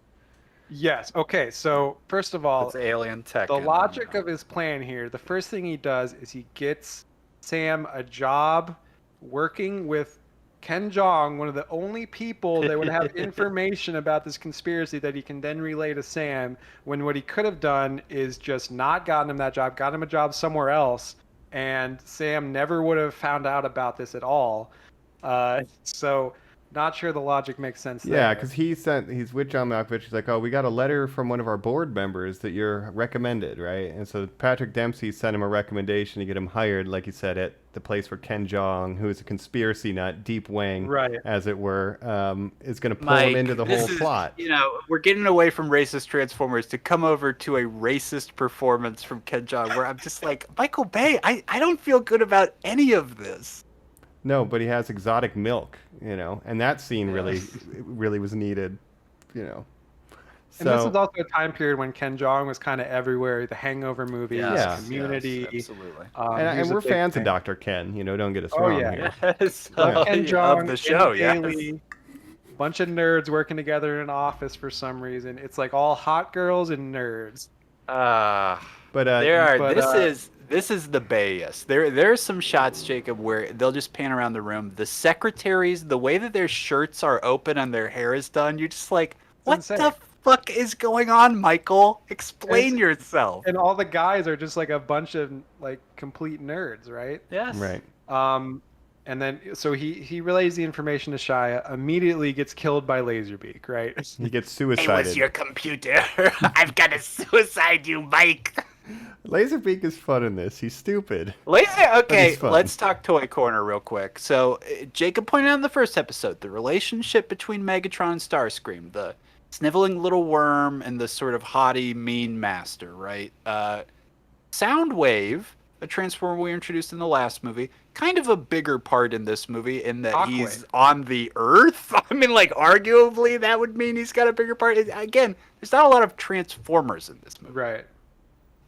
Speaker 6: yes, okay. So first of all,
Speaker 4: It's alien tech.
Speaker 6: the
Speaker 4: and,
Speaker 6: logic of his plan here, the first thing he does is he gets Sam a job working with Ken Jeong, one of the only people that would have information about this conspiracy that he can then relay to Sam, when what he could have done is just not gotten him that job, got him a job somewhere else, and Sam never would have found out about this at all. So not sure the logic makes sense there.
Speaker 5: Yeah, because he's with John Malkovich. He's like, oh, we got a letter from one of our board members that you're recommended, right? And so Patrick Dempsey sent him a recommendation to get him hired, like you said, at the place where Ken Jeong, who is a conspiracy nut, Deep Wang,
Speaker 6: Right.
Speaker 5: as it were, is going to pull him into the whole plot.
Speaker 4: We're getting away from racist Transformers to come over to a racist performance from Ken Jeong, where I'm just like, Michael Bay, I don't feel good about any of this.
Speaker 5: No, but he has exotic milk, and that scene really was needed, So,
Speaker 6: And this is also a time period when Ken Jeong was kind of everywhere. The Hangover movies, Community.
Speaker 4: Yes, absolutely.
Speaker 5: and we're fans of Dr. Ken, don't get us
Speaker 6: Oh,
Speaker 5: wrong
Speaker 6: yeah.
Speaker 5: here.
Speaker 4: Yes.
Speaker 6: Ken Jeong,
Speaker 4: of the show,
Speaker 6: Andy
Speaker 4: yes.
Speaker 6: Daly, bunch of nerds working together in an office for some reason. It's like all hot girls and nerds.
Speaker 5: But
Speaker 4: This is the Bayest. There are some shots, Jacob, where they'll just pan around the room. The secretaries, the way that their shirts are open and their hair is done, you're just like, what
Speaker 6: insane.
Speaker 4: the fuck is going on, Michael? Explain yourself.
Speaker 6: And all the guys are just like a bunch of like complete nerds, right?
Speaker 4: Yes.
Speaker 5: Right.
Speaker 6: And then so he relays the information to Shia, immediately gets killed by Laserbeak, right?
Speaker 5: He gets suicided.
Speaker 4: computer. I've got to suicide you, Mike.
Speaker 5: Laserbeak is fun in this. He's stupid.
Speaker 4: Okay,
Speaker 5: he's fun.
Speaker 4: let's talk Toy Corner real quick. So, Jacob pointed out in the first episode, the relationship between Megatron and Starscream, the sniveling little worm and the sort of haughty, mean master, right? Soundwave, a Transformer we introduced in the last movie, kind of a bigger part in this movie in that
Speaker 6: Shockwave.
Speaker 4: he's on the Earth. I mean, like, arguably, that would mean he's got a bigger part. Again, there's not a lot of Transformers in this movie.
Speaker 6: Right.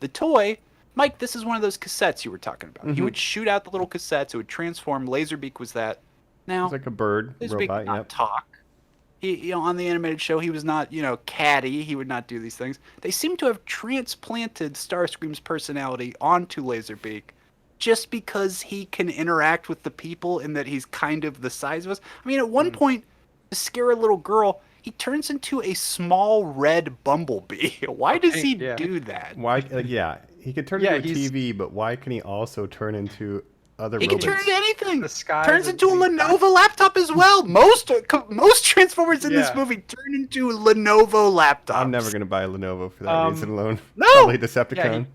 Speaker 4: The toy, Mike, this is one of those cassettes you were talking about.
Speaker 5: Mm-hmm.
Speaker 4: You would shoot out the little cassettes, it would transform. Laserbeak was that. Now,
Speaker 5: He's like a bird
Speaker 4: Laserbeak
Speaker 5: robot.
Speaker 4: did not
Speaker 5: Yep.
Speaker 4: talk. He, on the animated show, he was not, catty. He would not do these things. They seem to have transplanted Starscream's personality onto Laserbeak just because he can interact with the people and that he's kind of the size of us. I mean, at one point, to scare a little girl, he turns into a small red bumblebee. Why does he do that?
Speaker 5: Why? He could turn into a TV, but why can he also turn into other
Speaker 4: He can
Speaker 5: robots?
Speaker 4: turn into anything.
Speaker 6: The sky
Speaker 4: Turns
Speaker 6: is
Speaker 4: into a
Speaker 6: a big
Speaker 4: Lenovo laptop as well. Most Transformers in this movie turn into Lenovo laptops.
Speaker 5: I'm never gonna buy a Lenovo for that reason alone.
Speaker 4: No!
Speaker 5: Probably Decepticon.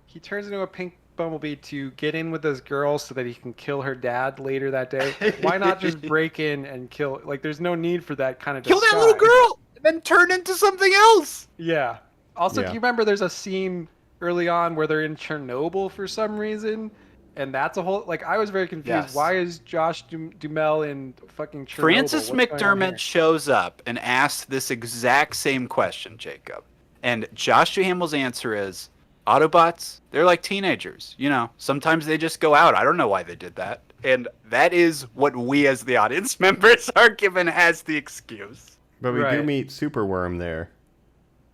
Speaker 6: He turns into a pink bumblebee to get in with this girl so that he can kill her dad later that day. Why not just break in and kill? Like, there's no need for that kind of
Speaker 4: Kill that
Speaker 6: disguise.
Speaker 4: little girl and then turn into something else.
Speaker 6: Yeah. Also,
Speaker 5: Yeah.
Speaker 6: do you remember there's a scene early on where they're in Chernobyl for some reason? And that's a whole, like, I was very confused.
Speaker 4: Yes.
Speaker 6: Why is Josh Duhamel in fucking Chernobyl?
Speaker 4: Francis
Speaker 6: What's going on
Speaker 4: McDermott
Speaker 6: here?
Speaker 4: shows up and asks this exact same question, Jacob. And Josh Duhamel's answer is, Autobots, they're like teenagers. Sometimes they just go out. I don't know why they did that. And that is what we as the audience members are given as the excuse.
Speaker 5: But we do
Speaker 6: Right.
Speaker 5: meet Superworm there.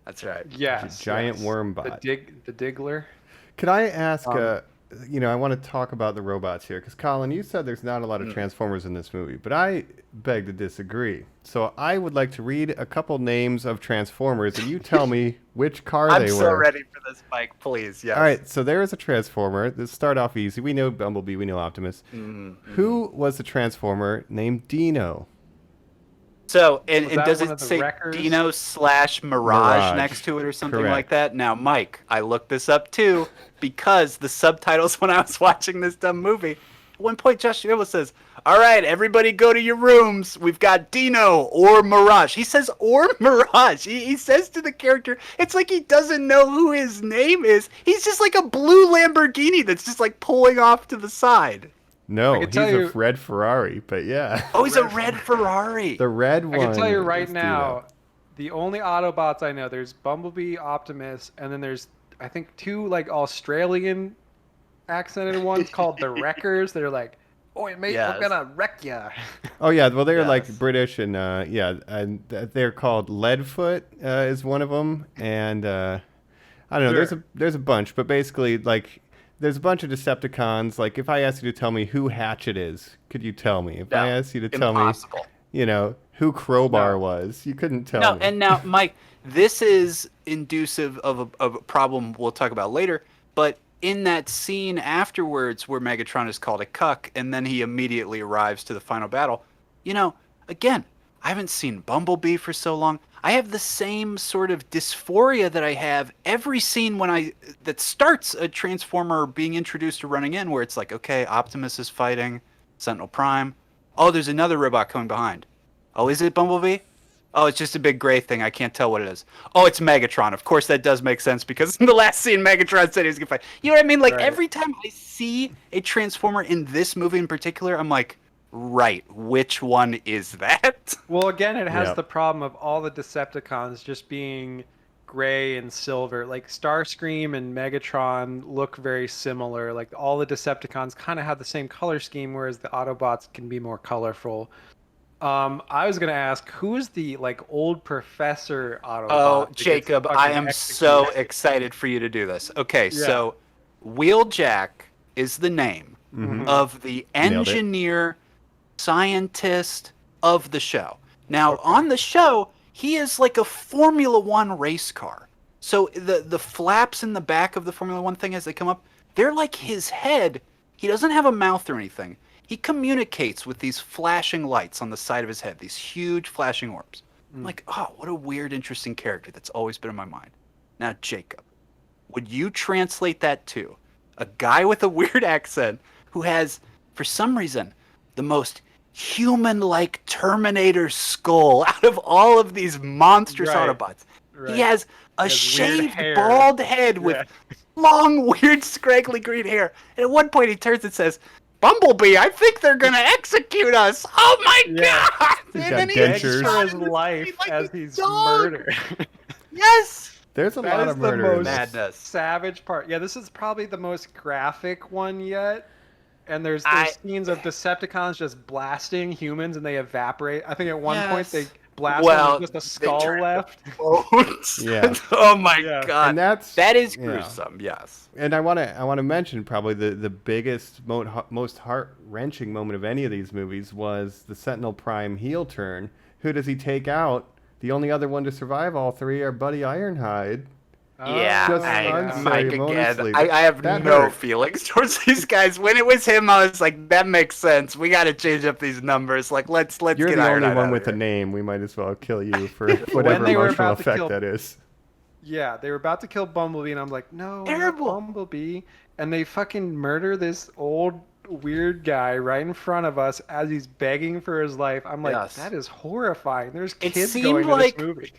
Speaker 4: That's right.
Speaker 6: Yes.
Speaker 5: Giant
Speaker 6: yes.
Speaker 5: worm bot.
Speaker 6: The Diggler.
Speaker 5: Could I ask? I want to talk about the robots here because Colin, you said there's not a lot of Transformers in this movie, but I beg to disagree. So I would like to read a couple names of Transformers, and you tell me which car
Speaker 4: I'm
Speaker 5: they
Speaker 4: so
Speaker 5: were.
Speaker 4: ready for this, Mike. Please, yes.
Speaker 5: All right, so there is a Transformer. Let's start off easy. We know Bumblebee. We know Optimus. Who was the Transformer named Dino?
Speaker 4: So, and
Speaker 6: Was that
Speaker 4: does
Speaker 6: one
Speaker 4: it
Speaker 6: of the
Speaker 4: say
Speaker 6: wreckers?
Speaker 4: Dino/Mirage
Speaker 5: Mirage.
Speaker 4: next to it or something
Speaker 5: Correct.
Speaker 4: like that? Now, Mike, I looked this up too because the subtitles when I was watching this dumb movie one point, Josh Duhamel says, "All right, everybody go to your rooms. We've got Dino or Mirage." He says, "Or Mirage." He says to the character, it's like he doesn't know who his name is. He's just like a blue Lamborghini that's just like pulling off to the side.
Speaker 5: No,
Speaker 6: I can
Speaker 5: he's
Speaker 6: tell
Speaker 5: a
Speaker 6: you-
Speaker 5: red Ferrari, but yeah.
Speaker 4: Oh, he's a red Ferrari.
Speaker 5: The red one.
Speaker 6: I can tell you right
Speaker 5: is Dino.
Speaker 6: now, the only Autobots I know, there's Bumblebee, Optimus, and then there's, I think, 2 like Australian accented ones called the Wreckers. They're like, "Oi, mate,
Speaker 4: Yes.
Speaker 6: we're gonna wreck ya."
Speaker 5: Oh yeah, well they're
Speaker 4: Yes.
Speaker 5: like British and they're called Leadfoot is one of them, and I don't know.
Speaker 6: Sure.
Speaker 5: There's a bunch, but basically like there's a bunch of Decepticons. Like if I asked you to tell me who Hatchet is, could you tell me? If I asked you to tell
Speaker 4: Impossible.
Speaker 5: me, who Crowbar
Speaker 6: No.
Speaker 5: was, you couldn't tell
Speaker 4: No,
Speaker 5: me.
Speaker 4: and now, Mike, this is inducive of a problem we'll talk about later, but in that scene afterwards where Megatron is called a cuck and then he immediately arrives to the final battle, again, I haven't seen Bumblebee for so long. I have the same sort of dysphoria that I have every scene that starts a Transformer being introduced or running in, where it's like, okay, Optimus is fighting Sentinel Prime. Oh, there's another robot coming behind. Oh, is it Bumblebee? Oh, it's just a big gray thing. I can't tell what it is. Oh, it's Megatron. Of course, that does make sense because in the last scene, Megatron said he was going to fight. You know what I mean? Like,
Speaker 6: Right.
Speaker 4: every time I see a Transformer in this movie in particular, I'm like, right, which one is that?
Speaker 6: Well, again, it has
Speaker 5: Yep.
Speaker 6: the problem of all the Decepticons just being gray and silver. Like Starscream and Megatron look very similar. Like all the Decepticons kind of have the same color scheme, whereas the Autobots can be more colorful. I was gonna ask, who is the like old Professor Autobot?
Speaker 4: Oh,
Speaker 6: that gets
Speaker 4: Jacob, I
Speaker 6: fucking
Speaker 4: am
Speaker 6: executed?
Speaker 4: so excited for you to do this. Okay,
Speaker 6: Yeah.
Speaker 4: so Wheeljack is the name of the
Speaker 5: Nailed it.
Speaker 4: engineer, scientist of the show. Now, on the show, he is like a Formula One race car. So the flaps in the back of the Formula One thing as they come up, they're like his head. He doesn't have a mouth or anything. He communicates with these flashing lights on the side of his head, these huge flashing orbs. I'm like, oh, what a weird, interesting character that's always been in my mind. Now, Jacob, would you translate that to a guy with a weird accent who has, for some reason, the most human-like Terminator skull out of all of these monstrous
Speaker 6: Right.
Speaker 4: Autobots?
Speaker 6: Right.
Speaker 4: He has a
Speaker 6: has weird
Speaker 4: shaved,
Speaker 6: hair.
Speaker 4: bald head with
Speaker 6: Yeah.
Speaker 4: long, weird, scraggly green hair. And at one point, he turns and says, "Bumblebee, I think they're gonna execute us." Oh my
Speaker 6: Yeah.
Speaker 4: god!
Speaker 5: He's
Speaker 4: And
Speaker 5: got
Speaker 4: then he
Speaker 5: dentures.
Speaker 6: For
Speaker 4: shot
Speaker 6: his
Speaker 4: in the
Speaker 6: life
Speaker 4: face like
Speaker 6: as
Speaker 4: a
Speaker 6: he's
Speaker 4: dog.
Speaker 6: murdered.
Speaker 4: Yes.
Speaker 5: There's a
Speaker 6: That
Speaker 5: lot
Speaker 6: is
Speaker 5: of
Speaker 6: the
Speaker 5: murder in
Speaker 6: most
Speaker 5: this.
Speaker 4: Madness.
Speaker 6: savage part. Yeah, this is probably the most graphic one yet. And there's
Speaker 4: I-
Speaker 6: scenes of Decepticons just blasting humans and they evaporate. I think at one point
Speaker 4: Yes.
Speaker 6: they blast
Speaker 4: Well,
Speaker 6: them with just a
Speaker 4: they
Speaker 6: skull
Speaker 4: turn
Speaker 6: left.
Speaker 5: Yeah.
Speaker 4: Oh my
Speaker 6: Yeah.
Speaker 4: god.
Speaker 5: And that's
Speaker 4: That is
Speaker 5: yeah.
Speaker 4: gruesome. Yes.
Speaker 5: And I want to mention probably the biggest, most heart-wrenching moment of any of these movies was the Sentinel Prime heel turn. Who does he take out? The only other one to survive all three are Buddy Ironhide.
Speaker 4: Yeah,
Speaker 5: Just
Speaker 4: Mike, again,
Speaker 5: unceremoniously.
Speaker 4: I have
Speaker 5: That
Speaker 4: no
Speaker 5: hurt.
Speaker 4: feelings towards these guys. When it was him, I was like, that makes sense. We got to change up these numbers. Like, let's
Speaker 5: You're
Speaker 4: get
Speaker 5: the
Speaker 4: Iron
Speaker 5: only
Speaker 4: Hide
Speaker 5: one
Speaker 4: out
Speaker 5: with
Speaker 4: of
Speaker 5: a
Speaker 4: here.
Speaker 5: name. We might as well kill you for whatever
Speaker 6: they were
Speaker 5: emotional
Speaker 6: about to
Speaker 5: effect
Speaker 6: kill-
Speaker 5: that is.
Speaker 6: Yeah, they were about to kill Bumblebee, and I'm like, no, not
Speaker 4: Terrible.
Speaker 6: Bumblebee. And they fucking murder this old weird guy right in front of us as he's begging for his life. I'm like,
Speaker 4: Yes.
Speaker 6: that is horrifying. There's
Speaker 4: It
Speaker 6: kids
Speaker 4: seemed
Speaker 6: going to
Speaker 4: like-
Speaker 6: this movie.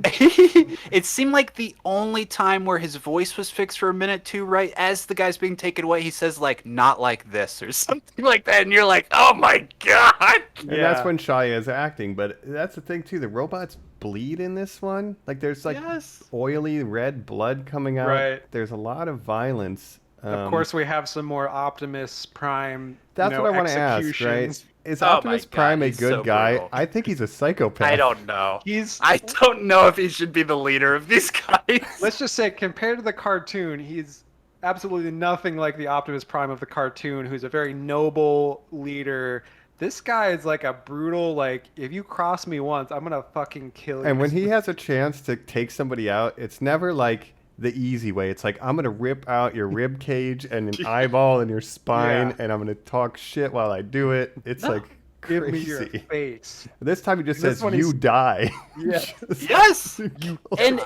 Speaker 4: It seemed like the only time where his voice was fixed for a minute too, right? As the guy's being taken away, he says like, "Not like this" or something like that, and you're like, "Oh my god!"
Speaker 5: And that's when Shia is acting. But that's the thing too. The robots bleed in this one. Like there's like
Speaker 4: Yes.
Speaker 5: oily red blood coming out.
Speaker 6: Right.
Speaker 5: There's a lot of violence.
Speaker 6: Of course, we have some more Optimus Prime.
Speaker 5: That's what I want to ask, right?
Speaker 6: executions.
Speaker 5: Is
Speaker 4: Oh my
Speaker 5: Optimus
Speaker 4: God,
Speaker 5: Prime a
Speaker 4: he's
Speaker 5: good
Speaker 4: so
Speaker 5: guy?
Speaker 4: brutal.
Speaker 5: I think he's a psychopath.
Speaker 4: I don't know.
Speaker 6: He's.
Speaker 4: I don't know if he should be the leader of these guys.
Speaker 6: Let's just say, compared to the cartoon, he's absolutely nothing like the Optimus Prime of the cartoon, who's a very noble leader. This guy is like a brutal, like, if you cross me once, I'm gonna fucking kill you.
Speaker 5: And when he has a chance to take somebody out, it's never like the easy way. It's like, I'm going to rip out your rib cage and an eyeball in your spine,
Speaker 6: Yeah.
Speaker 5: and I'm going to talk shit while I do it. It's like
Speaker 6: Give
Speaker 5: crazy.
Speaker 6: me your face.
Speaker 5: This time he just
Speaker 6: This
Speaker 5: says,
Speaker 6: one
Speaker 5: you
Speaker 6: he's-
Speaker 5: die.
Speaker 6: Yeah.
Speaker 4: Yes,
Speaker 5: You
Speaker 4: and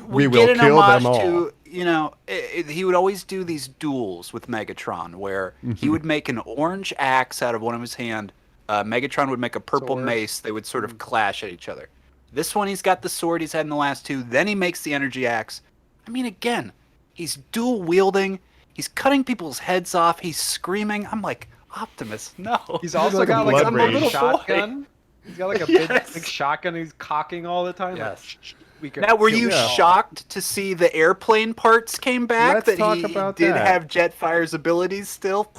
Speaker 5: We
Speaker 4: we
Speaker 5: will
Speaker 4: get an
Speaker 5: kill
Speaker 4: homage
Speaker 5: them all.
Speaker 4: to he would always do these duels with Megatron where he would make an orange axe out of one of his hand. Megatron would make a purple mace. They would sort of clash at each other. This one, he's got the sword he's had in the last two. Then he makes the energy axe. I mean, again, he's dual wielding. He's cutting people's heads off. He's screaming. I'm like, Optimus, no.
Speaker 6: He's also
Speaker 5: like a
Speaker 6: got like a
Speaker 5: blood
Speaker 6: big
Speaker 5: rage.
Speaker 6: shotgun. He's got like a big shotgun he's cocking all the time.
Speaker 4: Yes.
Speaker 6: Like,
Speaker 4: Now, were you
Speaker 5: Yeah.
Speaker 4: shocked to see the airplane parts came back?
Speaker 5: Let's
Speaker 4: that
Speaker 5: talk
Speaker 4: he
Speaker 5: about
Speaker 4: did
Speaker 5: that.
Speaker 4: have Jetfire's abilities still?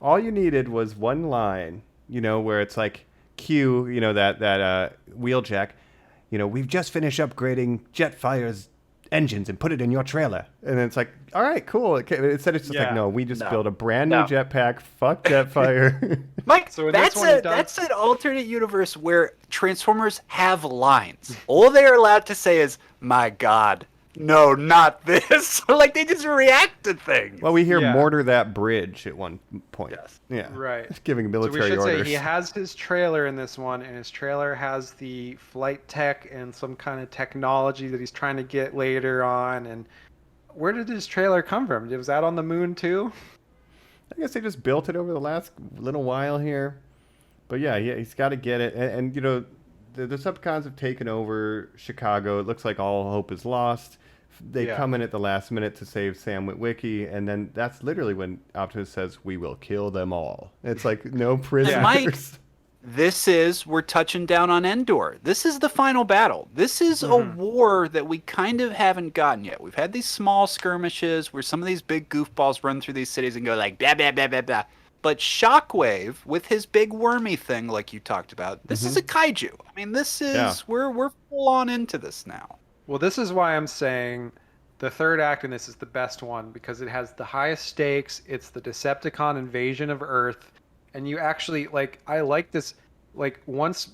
Speaker 5: All you needed was one line, where it's like, Q, that Wheeljack, we've just finished upgrading Jetfire's engines and put it in your trailer. And then it's like, all right, cool. Instead it's just like, no, we just built a brand new jetpack. Fuck Jetfire.
Speaker 4: Mike,
Speaker 6: So in this one, he does-
Speaker 4: that's an alternate universe where Transformers have lines. All they're allowed to say is, my God, no, not this. Like, they just react to things.
Speaker 5: Well, we hear
Speaker 6: Yeah.
Speaker 5: mortar that bridge at one point.
Speaker 4: Yes.
Speaker 5: Yeah.
Speaker 6: Right.
Speaker 5: Giving
Speaker 6: So we
Speaker 5: military
Speaker 6: should
Speaker 5: orders.
Speaker 6: say he has his trailer in this one, and his trailer has the flight tech and some kind of technology that he's trying to get later on. And where did his trailer come from? Was that on the moon too?
Speaker 5: I guess they just built it over the last little while here. But yeah, he's got to get it. And the Decepticons have taken over Chicago. It looks like all hope is lost. They come in at the last minute to save Sam Witwicky, and then that's literally when Optimus says, "We will kill them all." It's like no prisoners.
Speaker 4: Mike, we're touching down on Endor. This is the final battle. This is a war that we kind of haven't gotten yet. We've had these small skirmishes where some of these big goofballs run through these cities and go like, blah, blah, blah, blah, blah. But Shockwave, with his big wormy thing like you talked about, this is a kaiju. I mean, this is, we're full on into this now.
Speaker 6: Well, this is why I'm saying the third act in this is the best one, because it has the highest stakes. It's the Decepticon invasion of Earth. And you actually, I like this, once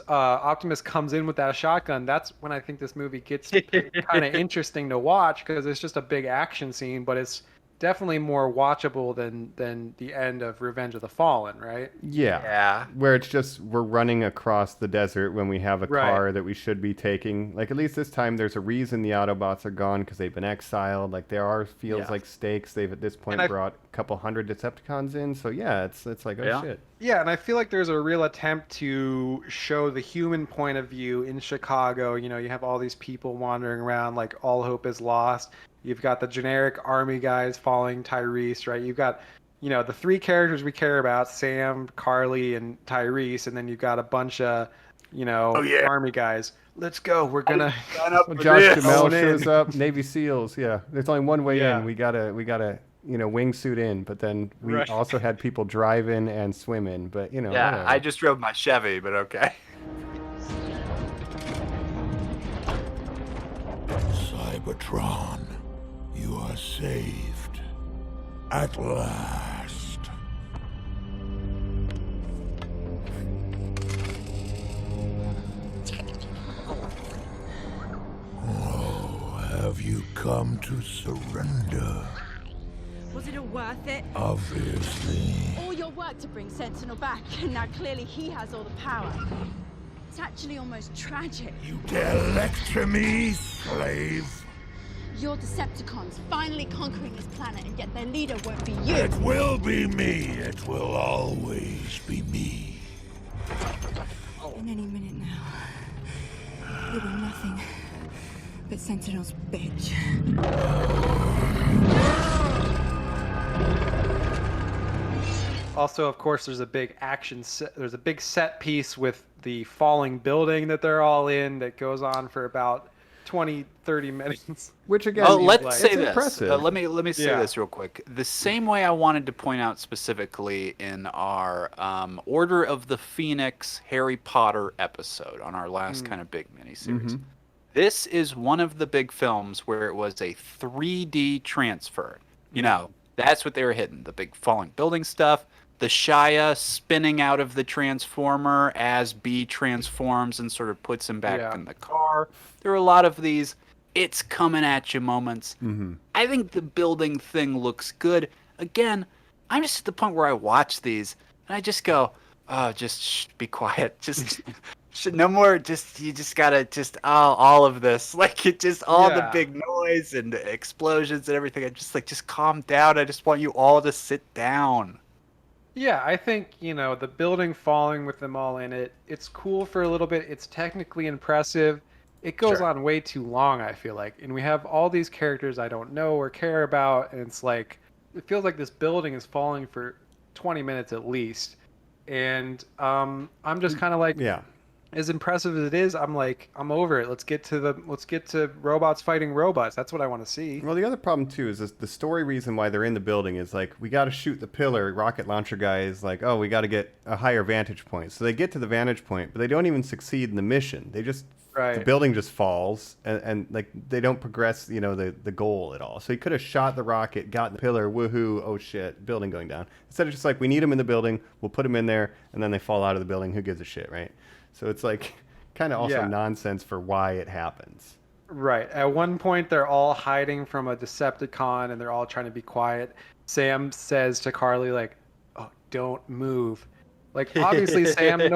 Speaker 6: Optimus comes in with that shotgun, that's when I think this movie gets kind of interesting to watch, because it's just a big action scene, but it's definitely more watchable than the end of Revenge of the Fallen, right?
Speaker 5: Yeah. Where it's just we're running across the desert when we have a car that we should be taking. Like, at least this time there's a reason the Autobots are gone, because they've been exiled. Like, there feels like stakes. They've at this point brought a couple hundred Decepticons in. So yeah, it's like, oh shit.
Speaker 6: Yeah, and I feel like there's a real attempt to show the human point of view in Chicago. You have all these people wandering around like all hope is lost. You've got the generic army guys following Tyrese, right? You've got, the three characters we care about, Sam, Carly, and Tyrese, and then you've got a bunch of, army guys. Let's go. We're gonna
Speaker 5: Josh Duhamel shows up, Navy SEALs. Yeah, there's only one way in. We gotta wingsuit in, but then we also had people drive in and swim in. But whatever.
Speaker 4: I just drove my Chevy, but okay.
Speaker 2: Cybertron, you are saved. At last. Oh, have you come to surrender?
Speaker 3: Was it all worth it?
Speaker 2: Obviously.
Speaker 3: All your work to bring Sentinel back, and now clearly he has all the power. It's actually almost tragic.
Speaker 2: You dare lecture me, slave?
Speaker 3: Your Decepticons finally conquering this planet, and yet their leader won't be you.
Speaker 2: It will be me. It will always be me.
Speaker 3: In any minute now, you'll be nothing but Sentinel's bitch.
Speaker 6: Also, of course, there's a big there's a big set piece with the falling building that they're all in that goes on for about 20-30 minutes.
Speaker 5: Which again,
Speaker 4: let's say
Speaker 5: it's
Speaker 4: this.
Speaker 5: impressive.
Speaker 4: Let me say this real quick. The same way I wanted to point out specifically in our Order of the Phoenix Harry Potter episode on our last kind of big miniseries. This is one of the big films where it was a 3D transfer. That's what they were hitting. The big falling building stuff. The Shia spinning out of the Transformer as B transforms and sort of puts him back in the car. There are a lot of these it's coming at you moments. I think the building thing looks good. Again, I'm just at the point where I watch these and I just go, oh, just be quiet. Just No more. You just gotta all of this. Like it just all the
Speaker 6: Yeah.
Speaker 4: big noise and the explosions and everything. I just calm down. I just want you all to sit down.
Speaker 6: Yeah, I think, the building falling with them all in it, it's cool for a little bit. It's technically impressive. It goes
Speaker 4: Sure.
Speaker 6: on way too long, I feel like. And we have all these characters I don't know or care about, and it's like it feels like this building is falling for 20 minutes at least. And I'm just kind of like,
Speaker 5: Yeah.
Speaker 6: as impressive as it is, I'm over it. Let's get to robots fighting robots. That's what I want to see.
Speaker 5: Well, the other problem too is the story reason why they're in the building is like we got to shoot the pillar. Rocket launcher guy is like, oh, we got to get a higher vantage point. So they get to the vantage point, but they don't even succeed in the mission. They just the building just falls, and like they don't progress, the goal at all. So he could have shot the rocket, got the pillar, woohoo, oh shit, building going down. Instead of just like we need him in the building, we'll put him in there, and then they fall out of the building. Who gives a shit, right? So it's like kind of also nonsense for why it happens.
Speaker 6: Right. At one point, they're all hiding from a Decepticon, and they're all trying to be quiet. Sam says to Carly, like, "Oh, don't move." Like, obviously, Sam, you're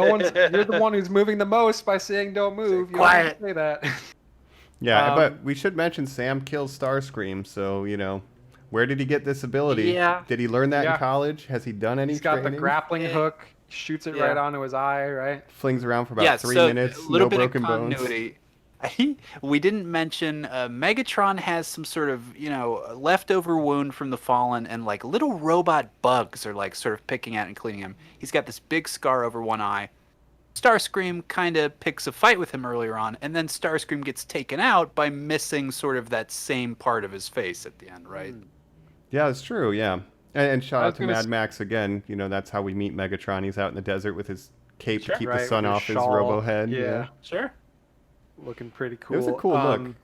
Speaker 6: the one who's moving the most by saying don't move. You
Speaker 4: Quiet.
Speaker 6: don't have to say that.
Speaker 5: Yeah, but we should mention Sam kills Starscream, so, where did he get this ability?
Speaker 4: Yeah.
Speaker 5: Did he learn that
Speaker 6: Yeah.
Speaker 5: in college? Has he done any
Speaker 6: He's got
Speaker 5: training?
Speaker 6: the grappling hook, shoots it right onto his eye, right?
Speaker 5: Flings around for about 3 minutes,
Speaker 4: A little
Speaker 5: no
Speaker 4: bit
Speaker 5: broken
Speaker 4: of
Speaker 5: bones.
Speaker 4: continuity. We didn't mention Megatron has some sort of leftover wound from the Fallen, and like little robot bugs are like sort of picking at and cleaning him. He's got this big scar over one eye. Starscream kind of picks a fight with him earlier on, and then Starscream gets taken out by missing sort of that same part of his face at the end, right?
Speaker 5: Yeah, it's true, yeah. And shout
Speaker 6: I
Speaker 5: out
Speaker 6: was
Speaker 5: to
Speaker 6: gonna
Speaker 5: Mad Max again. That's how we meet Megatron. He's out in the desert with his cape to keep
Speaker 6: Right,
Speaker 5: the sun
Speaker 6: with his
Speaker 5: off his
Speaker 6: shawl.
Speaker 5: robo head.
Speaker 6: Yeah.
Speaker 4: Sure.
Speaker 6: Looking pretty cool.
Speaker 5: It was a cool look.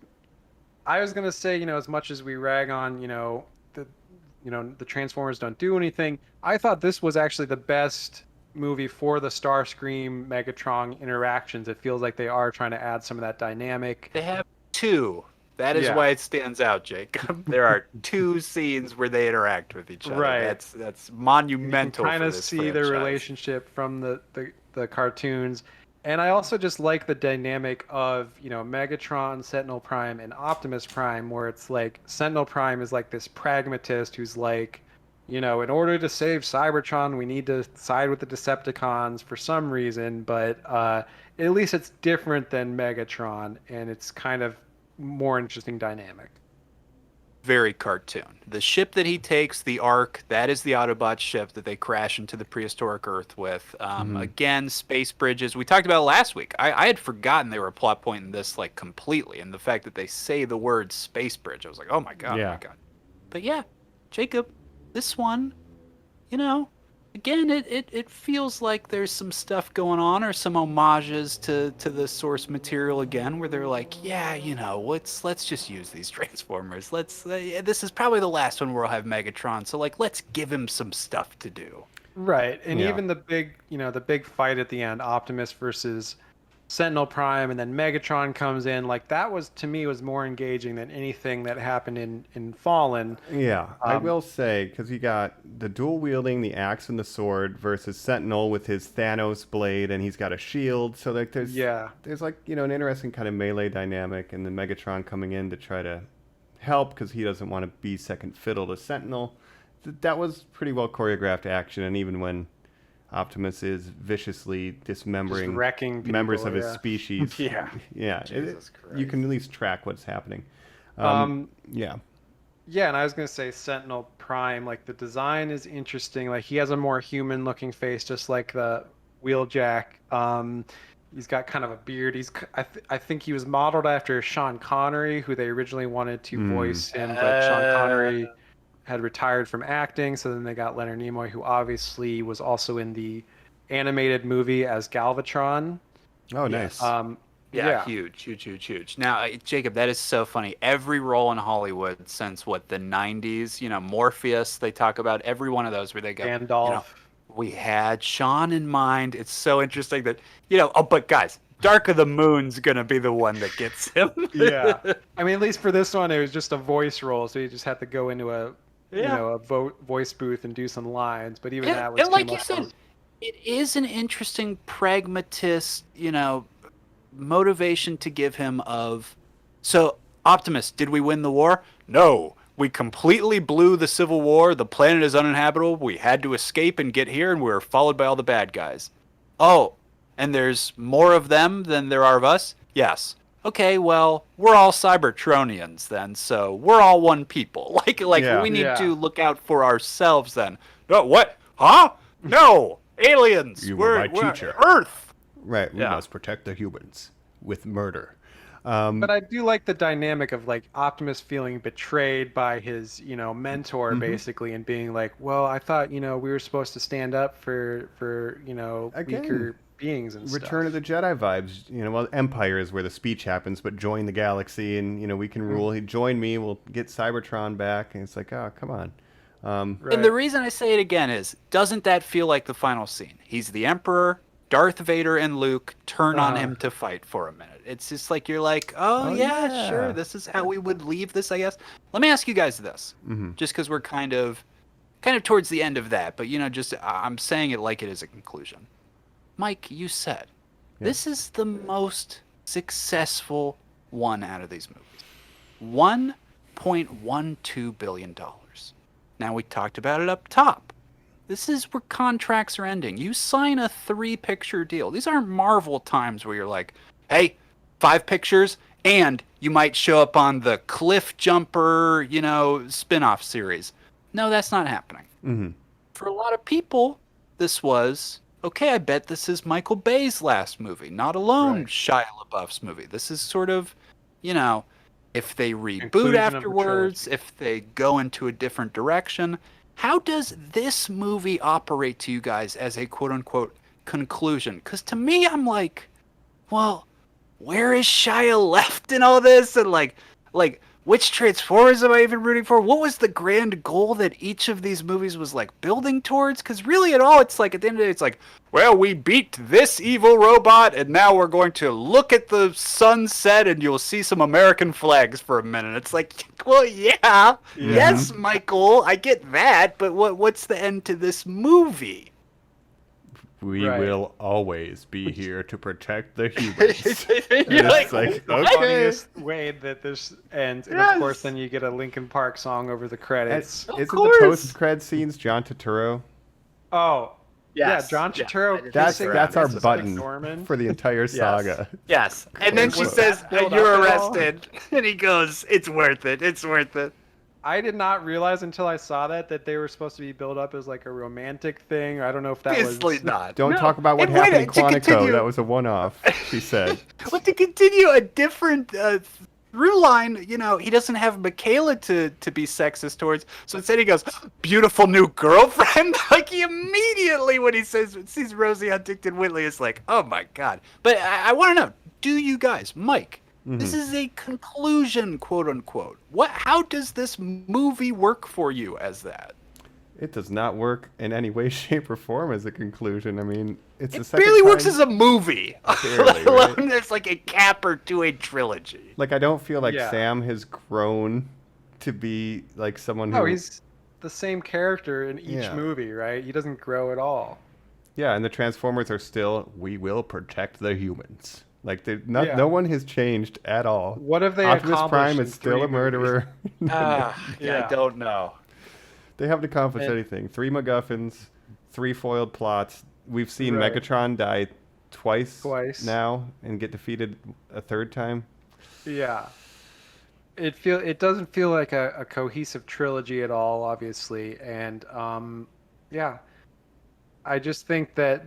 Speaker 6: I was gonna say, as much as we rag on, the Transformers don't do anything, I thought this was actually the best movie for the Starscream Megatron interactions. It feels like they are trying to add some of that dynamic.
Speaker 4: They have two. That is why it stands out, Jacob. There are two scenes where they interact with each other.
Speaker 6: Right.
Speaker 4: That's monumental.
Speaker 6: You kind
Speaker 4: for
Speaker 6: of
Speaker 4: this
Speaker 6: see
Speaker 4: franchise.
Speaker 6: the relationship from the cartoons. And I also just like the dynamic of, Megatron, Sentinel Prime, and Optimus Prime, where it's like Sentinel Prime is like this pragmatist who's like, in order to save Cybertron, we need to side with the Decepticons for some reason, but at least it's different than Megatron, and it's kind of more interesting dynamic.
Speaker 4: Very cartoon. The ship that he takes, the Ark, that is the Autobot ship that they crash into the prehistoric Earth with. Again, space bridges. We talked about it last week. I had forgotten they were a plot point in this like completely, and the fact that they say the word space bridge, I was like, oh my god, oh my god. But yeah, Jacob, this one, again, it feels like there's some stuff going on, or some homages to the source material again, where they're like, yeah, let's just use these Transformers. This is probably the last one where we'll have Megatron, so like let's give him some stuff to do.
Speaker 6: Right, and even the big fight at the end, Optimus versus Sentinel Prime, and then Megatron comes in. Like that was, to me, was more engaging than anything that happened in Fallen.
Speaker 5: Yeah, I will say, because you got the dual wielding, the axe and the sword, versus Sentinel with his Thanos blade, and he's got a shield. So like there's like an interesting kind of melee dynamic, and then Megatron coming in to try to help because he doesn't want to be second fiddle to Sentinel. That was pretty well choreographed action, and even when Optimus is viciously dismembering
Speaker 6: Just wrecking
Speaker 5: members
Speaker 6: people,
Speaker 5: of his species.
Speaker 6: Yeah.
Speaker 5: You can at least track what's happening. Yeah,
Speaker 6: and I was gonna say Sentinel Prime, like the design is interesting. Like he has a more human-looking face, just like the Wheeljack. He's got kind of a beard. I think he was modeled after Sean Connery, who they originally wanted to voice him, but Sean Connery had retired from acting, so then they got Leonard Nimoy, who obviously was also in the animated movie as Galvatron.
Speaker 5: Oh, nice.
Speaker 4: Yeah, huge. Now, Jacob, that is so funny. Every role in Hollywood since the 90s, Morpheus, they talk about every one of those where they go,
Speaker 6: Gandalf.
Speaker 4: We had Sean in mind. It's so interesting that, but guys, Dark of the Moon's gonna be the one that gets him.
Speaker 6: Yeah. I mean, at least for this one, it was just a voice role, so you just had to go into a voice booth and do some lines. But even that was
Speaker 4: and like
Speaker 6: too
Speaker 4: you
Speaker 6: much.
Speaker 4: said, It is an interesting pragmatist, motivation to give him of. So, Optimus, did we win the war? No. We completely blew the Civil War. The planet is uninhabitable. We had to escape and get here, and we were followed by all the bad guys. Oh, and there's more of them than there are of us? Yes. Okay, well, we're all Cybertronians then, so we're all one people.
Speaker 5: Yeah.
Speaker 4: We need to look out for ourselves then. No, what? Huh? No, aliens.
Speaker 5: You were my
Speaker 4: we're
Speaker 5: teacher.
Speaker 4: Earth.
Speaker 5: Right, we
Speaker 4: Yeah.
Speaker 5: must protect the humans with murder.
Speaker 6: But I do like the dynamic of like Optimus feeling betrayed by his, mentor basically, and being like, "Well, I thought, we were supposed to stand up for
Speaker 5: Again,
Speaker 6: weaker beings and
Speaker 5: Return of
Speaker 6: stuff."
Speaker 5: the Jedi vibes. Well, Empire is where the speech happens, but join the galaxy and, we can rule. He join me, we'll get Cybertron back. And it's like, oh, come on.
Speaker 6: Right.
Speaker 4: And the reason I say it again is, doesn't that feel like the final scene? He's the Emperor, Darth Vader and Luke turn on him to fight for a minute. It's just like, you're like, oh yeah, sure, this is how we would leave this, I guess. Let me ask you guys this, just because we're kind of towards the end of that, but just I'm saying it like it is a conclusion. Mike, you said this is the most successful one out of these movies. $1.12 billion. Now, we talked about it up top. This is where contracts are ending. You sign a 3-picture deal. These aren't Marvel times where you're like, hey, 5 pictures, and you might show up on the Cliff Jumper, spin-off series. No, that's not happening.
Speaker 5: Mm-hmm.
Speaker 4: For a lot of people, this was, okay, I bet this is Michael Bay's last movie, not alone Shia LaBeouf's movie. This is sort of, if they reboot
Speaker 6: Conclusion of the
Speaker 4: afterwards,
Speaker 6: trilogy.
Speaker 4: if they go into a different direction. How does this movie operate to you guys as a quote-unquote conclusion? Because to me, I'm like, well, where is Shia left in all this? And like, which Transformers am I even rooting for? What was the grand goal that each of these movies was like building towards? Because really at all, it's like at the end of the day, it's like, well, we beat this evil robot and now we're going to look at the sunset and you'll see some American flags for a minute. It's like, well, yeah. Yes, Michael, I get that, but what's the end to this movie?
Speaker 5: We
Speaker 6: Right.
Speaker 5: will always be here to protect the humans.
Speaker 4: You're
Speaker 5: It's
Speaker 4: like,
Speaker 6: The
Speaker 5: okay.
Speaker 6: funniest way that this ends, and
Speaker 4: Yes.
Speaker 6: of course, then you get a Linkin Park song over the credits.
Speaker 5: Isn't
Speaker 4: course.
Speaker 5: the post-cred scenes John Turturro?
Speaker 6: Oh,
Speaker 4: Yes.
Speaker 6: yeah, John
Speaker 4: Yeah,
Speaker 6: Turturro.
Speaker 5: That's
Speaker 6: kissing
Speaker 5: our
Speaker 6: Mrs.
Speaker 5: button
Speaker 6: McNorman.
Speaker 5: for the entire saga.
Speaker 4: Yes. And then she
Speaker 5: Was
Speaker 4: says,
Speaker 6: that built
Speaker 4: you're
Speaker 6: up at all?
Speaker 4: arrested. And he goes, it's worth it. It's worth it.
Speaker 6: I did not realize until I saw that they were supposed to be built up as like a romantic thing. I don't know if that
Speaker 4: Obviously
Speaker 6: was
Speaker 4: not.
Speaker 5: Don't
Speaker 4: No.
Speaker 5: talk about what
Speaker 4: And wait,
Speaker 5: happened in
Speaker 4: to
Speaker 5: Quantico.
Speaker 4: continue-
Speaker 5: That was a one-off, she said.
Speaker 4: But to continue a different through line, he doesn't have Michaela to be sexist towards. So instead he goes, beautiful new girlfriend. Like he immediately, when he sees Rosie Huntington Whiteley, is like, oh my God. But I want to know, do you guys, Mike, this is a conclusion, quote unquote. How does this movie work for you as that?
Speaker 5: It does not work in any way, shape, or form as a conclusion. I mean, it's the second
Speaker 4: Barely works
Speaker 5: time-
Speaker 4: as a movie,
Speaker 5: Barely,
Speaker 4: let alone
Speaker 5: right?
Speaker 4: as like a capper to a trilogy.
Speaker 5: Like, I don't feel like
Speaker 6: Yeah.
Speaker 5: Sam has grown to be like someone who...
Speaker 6: No, he's the same character in each
Speaker 5: Yeah.
Speaker 6: movie, right? He doesn't grow at all.
Speaker 5: Yeah, and the Transformers are still, we will protect the humans. Like,
Speaker 6: Yeah.
Speaker 5: no one has changed at all.
Speaker 6: What have they
Speaker 5: Optimus
Speaker 6: accomplished
Speaker 5: Prime
Speaker 6: in
Speaker 5: is still
Speaker 6: 3
Speaker 5: a murderer.
Speaker 4: I
Speaker 6: Yeah.
Speaker 4: don't know.
Speaker 5: They haven't accomplished
Speaker 6: And-
Speaker 5: anything. 3 MacGuffins, 3 foiled plots. We've seen
Speaker 6: Right.
Speaker 5: Megatron die twice
Speaker 6: Twice.
Speaker 5: now and get defeated a third time.
Speaker 6: Yeah. It doesn't feel like a cohesive trilogy at all, obviously, and yeah. I just think that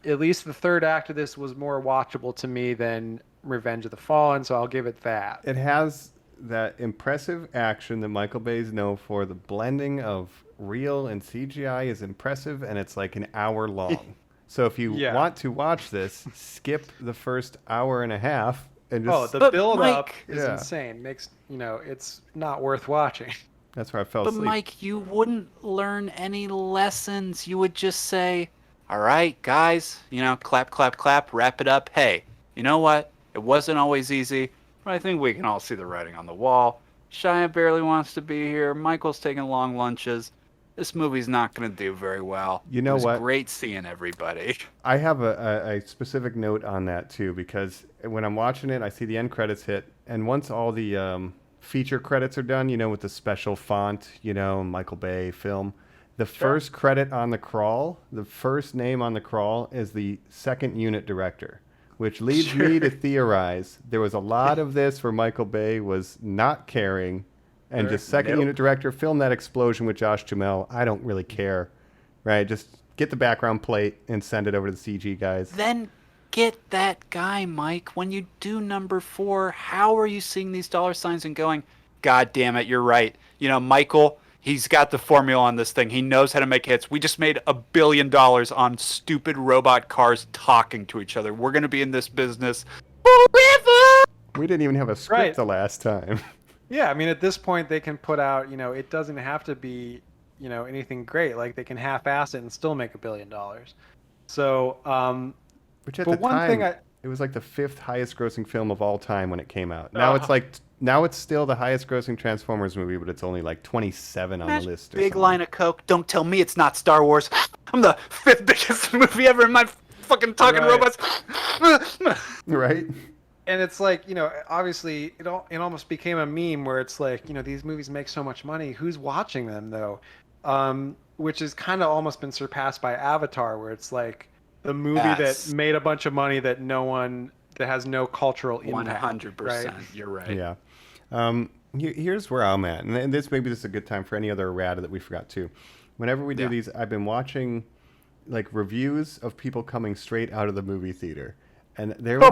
Speaker 6: at least the third act of this was more watchable to me than Revenge of the Fallen, so I'll give it that.
Speaker 5: It has that impressive action that Michael Bay is known for. The blending of real and CGI is impressive, and it's like an hour long. So if you
Speaker 6: Yeah.
Speaker 5: want to watch this, skip the first hour and a half and just...
Speaker 6: Oh, the
Speaker 4: But
Speaker 6: build up
Speaker 4: Mike-
Speaker 6: is
Speaker 5: Yeah.
Speaker 6: insane. Makes it's not worth watching.
Speaker 5: That's where I fell
Speaker 4: But
Speaker 5: asleep.
Speaker 4: Mike, you wouldn't learn any lessons. You would just say, all right, guys, clap, clap, clap, wrap it up. Hey, you know what? It wasn't always easy, but I think we can all see the writing on the wall. Shia barely wants to be here. Michael's taking long lunches. this movie's not going to do very well.
Speaker 5: You know
Speaker 4: it was
Speaker 5: what?
Speaker 4: Great seeing everybody.
Speaker 5: I have a specific note on that too, because when I'm watching it, I see the end credits hit, and once all the feature credits are done, with the special font, Michael Bay film, the first credit on the crawl, the first name on the crawl is the second unit director, which leads me to theorize there was a lot of this where Michael Bay was not caring and just second unit director, film that explosion with Josh Duhamel. I don't really care, right? Just get the background plate and send it over to the CG guys.
Speaker 4: Then get that guy, Mike. When you do number 4, how are you seeing these dollar signs and going, God damn it, you're right. Michael, he's got the formula on this thing. He knows how to make hits. We just made $1 billion on stupid robot cars talking to each other. We're going to be in this business forever.
Speaker 5: We didn't even have a script the last time.
Speaker 6: Yeah, I mean, at this point, they can put out, it doesn't have to be, anything great. Like, they can half-ass it and still make $1 billion. So,
Speaker 5: which at the time, it was like the 5th highest grossing film of all time when it came out. Now it's still the highest grossing Transformers movie, but it's only like 27 on the list.
Speaker 4: Big line of coke. Don't tell me it's not Star Wars. I'm the 5th biggest movie ever in my fucking talking robots.
Speaker 5: Right.
Speaker 6: And it's like, obviously it almost became a meme where it's like, these movies make so much money. Who's watching them though? Which has kind of almost been surpassed by Avatar, where it's like the movie that made a bunch of money that has no cultural impact.
Speaker 4: 100%.
Speaker 6: Right?
Speaker 4: You're right.
Speaker 5: Yeah. Here's where I'm at. And this is a good time for any other errata that we forgot too. Whenever we do these, I've been watching like reviews of people coming straight out of the movie theater. And there'll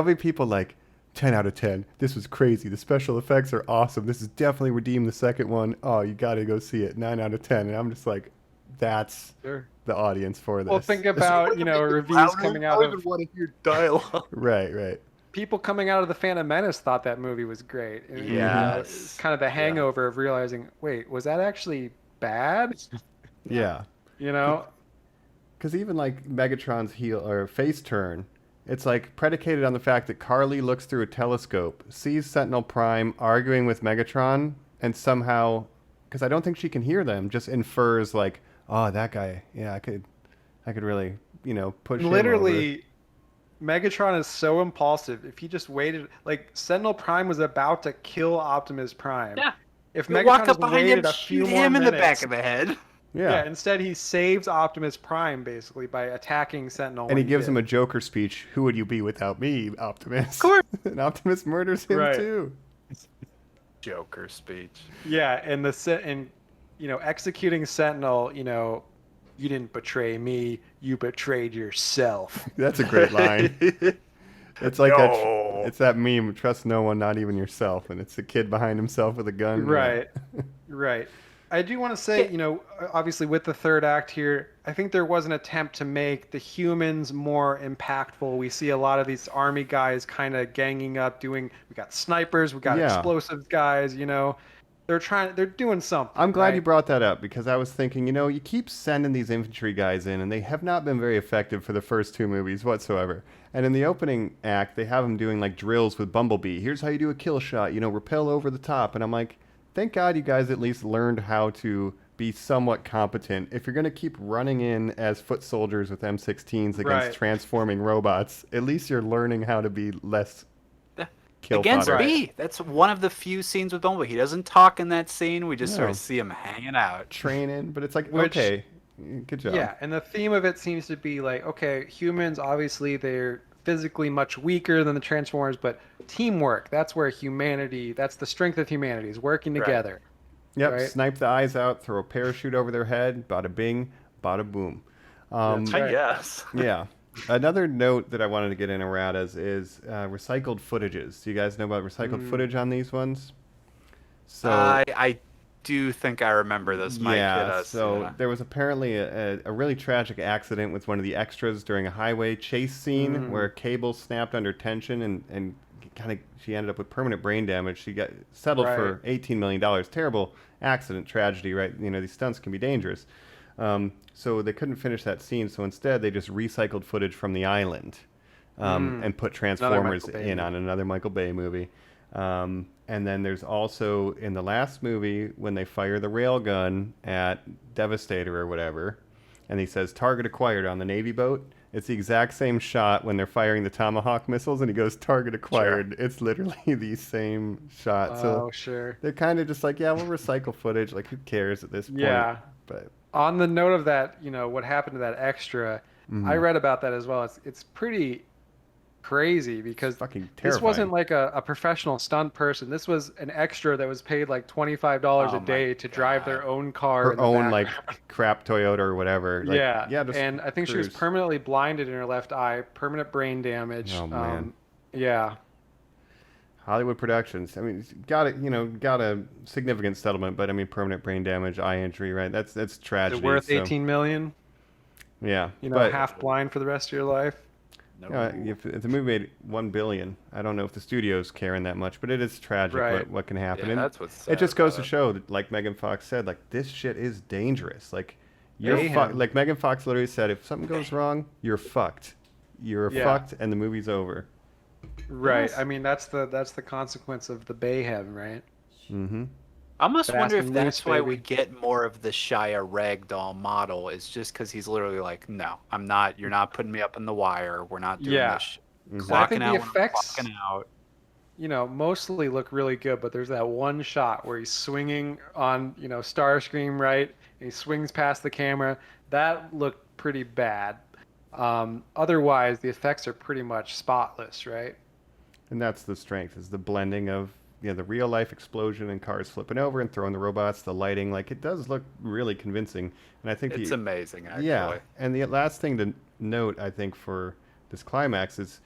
Speaker 5: be people like, 10 out of 10. This was crazy. The special effects are awesome. This is definitely redeemed the second one. Oh, you got to go see it. 9 out of 10. And I'm just like, that's the audience for this.
Speaker 6: Well, think about, reviews coming out of...
Speaker 4: want to hear dialogue.
Speaker 5: Right.
Speaker 6: People coming out of The Phantom Menace thought that movie was great. It's kind of the hangover of realizing, wait, was that actually bad?
Speaker 5: Yeah. Because even like Megatron's face turn, it's like predicated on the fact that Carly looks through a telescope, sees Sentinel Prime arguing with Megatron, and somehow, because I don't think she can hear them, just infers like, oh, that guy, yeah, I could really, push him
Speaker 6: Literally,
Speaker 5: over.
Speaker 6: Megatron is so impulsive. If he just waited, like Sentinel Prime was about to kill Optimus Prime.
Speaker 4: Yeah.
Speaker 6: If
Speaker 4: You
Speaker 6: Megatron
Speaker 4: walk up
Speaker 6: just
Speaker 4: behind
Speaker 6: waited
Speaker 4: him,
Speaker 6: a few
Speaker 4: shoot
Speaker 6: more
Speaker 4: him in
Speaker 6: minutes,
Speaker 4: the back of the head.
Speaker 5: Yeah.
Speaker 6: Instead, he saves Optimus Prime basically by attacking Sentinel.
Speaker 5: And he gives him a Joker speech. Who would you be without me, Optimus?
Speaker 4: Of course.
Speaker 5: And Optimus murders him too.
Speaker 4: Joker speech.
Speaker 6: Yeah, and executing Sentinel, you didn't betray me, you betrayed yourself.
Speaker 5: That's a great line. It's like it's that meme, trust no one, not even yourself, and it's the kid behind himself with a gun.
Speaker 6: Right. Right. I do want to say, obviously with the third act here, I think there was an attempt to make the humans more impactful. We see a lot of these army guys kind of ganging up, we got snipers, we got explosives guys, they're doing something.
Speaker 5: I'm glad you brought that up, because I was thinking, you keep sending these infantry guys in, and they have not been very effective for the first 2 movies whatsoever. And in the opening act, they have them doing like drills with Bumblebee. Here's how you do a kill shot, rappel over the top. And I'm like, thank God you guys at least learned how to be somewhat competent. If you're going to keep running in as foot soldiers with M16s against transforming robots, at least you're learning how to be less kill
Speaker 4: against
Speaker 5: fodder.
Speaker 4: B. That's one of the few scenes with Bumblebee. He doesn't talk in that scene. We just sort of see him hanging out.
Speaker 5: Training, but it's like, okay, good job.
Speaker 6: Yeah, and the theme of it seems to be like, okay, humans, obviously they're physically much weaker than the Transformers, but teamwork, that's where that's the strength of humanity, is working together.
Speaker 5: Yep, snipe the eyes out, throw a parachute over their head, bada bing, bada boom.
Speaker 4: I guess.
Speaker 5: Yeah. Another note that I wanted to get in erratas is recycled footages. Do you guys know about recycled footage on these ones? So
Speaker 4: I do think I remember this. Mike hit us.
Speaker 5: There was apparently a really tragic accident with one of the extras during a highway chase scene where a cable snapped under tension and she ended up with permanent brain damage. She got settled for $18 million. Terrible accident, tragedy, right? These stunts can be dangerous. So they couldn't finish that scene, so instead they just recycled footage from The Island and put Transformers in on another Michael Bay movie. And then there's also in the last movie when they fire the railgun at Devastator or whatever, and he says target acquired on the Navy boat. It's the exact same shot when they're firing the Tomahawk missiles, and he goes target acquired. Sure. It's literally the same shot.
Speaker 6: Oh,
Speaker 5: so
Speaker 6: sure.
Speaker 5: They're kind of just like, yeah, we'll recycle footage. Like, who cares at this point?
Speaker 6: Yeah.
Speaker 5: But
Speaker 6: on the note of that, what happened to that extra, I read about that as well. It's pretty crazy because
Speaker 5: fucking
Speaker 6: this wasn't like a professional stunt person. This was an extra that was paid like $25 a day to drive their own car.
Speaker 5: Her own like crap Toyota or whatever. Like,
Speaker 6: yeah.
Speaker 5: Just
Speaker 6: and I think she was permanently blinded in her left eye, permanent brain damage.
Speaker 5: Oh man.
Speaker 6: Yeah.
Speaker 5: Hollywood Productions. I mean, got a significant settlement, but I mean, permanent brain damage, eye injury, right? That's tragedy.
Speaker 6: Is it worth $18 million?
Speaker 5: Yeah.
Speaker 6: Half blind for the rest of your life.
Speaker 5: No. If the movie made $1 billion, I don't know if the studios care in that much, but it is tragic what can happen.
Speaker 4: Yeah,
Speaker 5: and
Speaker 4: that's what's sad
Speaker 5: it just goes to
Speaker 4: about
Speaker 5: show that, like Megan Fox said, like this shit is dangerous. Like like Megan Fox literally said, if something goes wrong, you're fucked. You're fucked, and the movie's over.
Speaker 6: Right.
Speaker 4: Yes.
Speaker 6: I mean, that's the consequence of the Bayhem, right?
Speaker 5: Mm-hmm.
Speaker 4: I almost
Speaker 6: Fast
Speaker 4: wonder if
Speaker 6: and
Speaker 4: that's
Speaker 6: loose,
Speaker 4: why
Speaker 6: baby.
Speaker 4: we get more of the Shia ragdoll model. Is just because he's literally like, no, I'm not. You're not putting me up in the wire. We're not doing this. Shit.
Speaker 5: Mm-hmm.
Speaker 6: I think
Speaker 4: Clocking out
Speaker 6: the
Speaker 4: when I'm
Speaker 6: effects,
Speaker 4: clocking out.
Speaker 6: mostly look really good, but there's that one shot where he's swinging on, Starscream, right? And he swings past the camera. That looked pretty bad. Otherwise, the effects are pretty much spotless, right?
Speaker 5: And that's the strength, is the blending of the real life explosion and cars flipping over and throwing the robots, the lighting. Like, it does look really convincing. And I think
Speaker 4: It's amazing, actually.
Speaker 5: Yeah. And the last thing to note, I think, for this climax is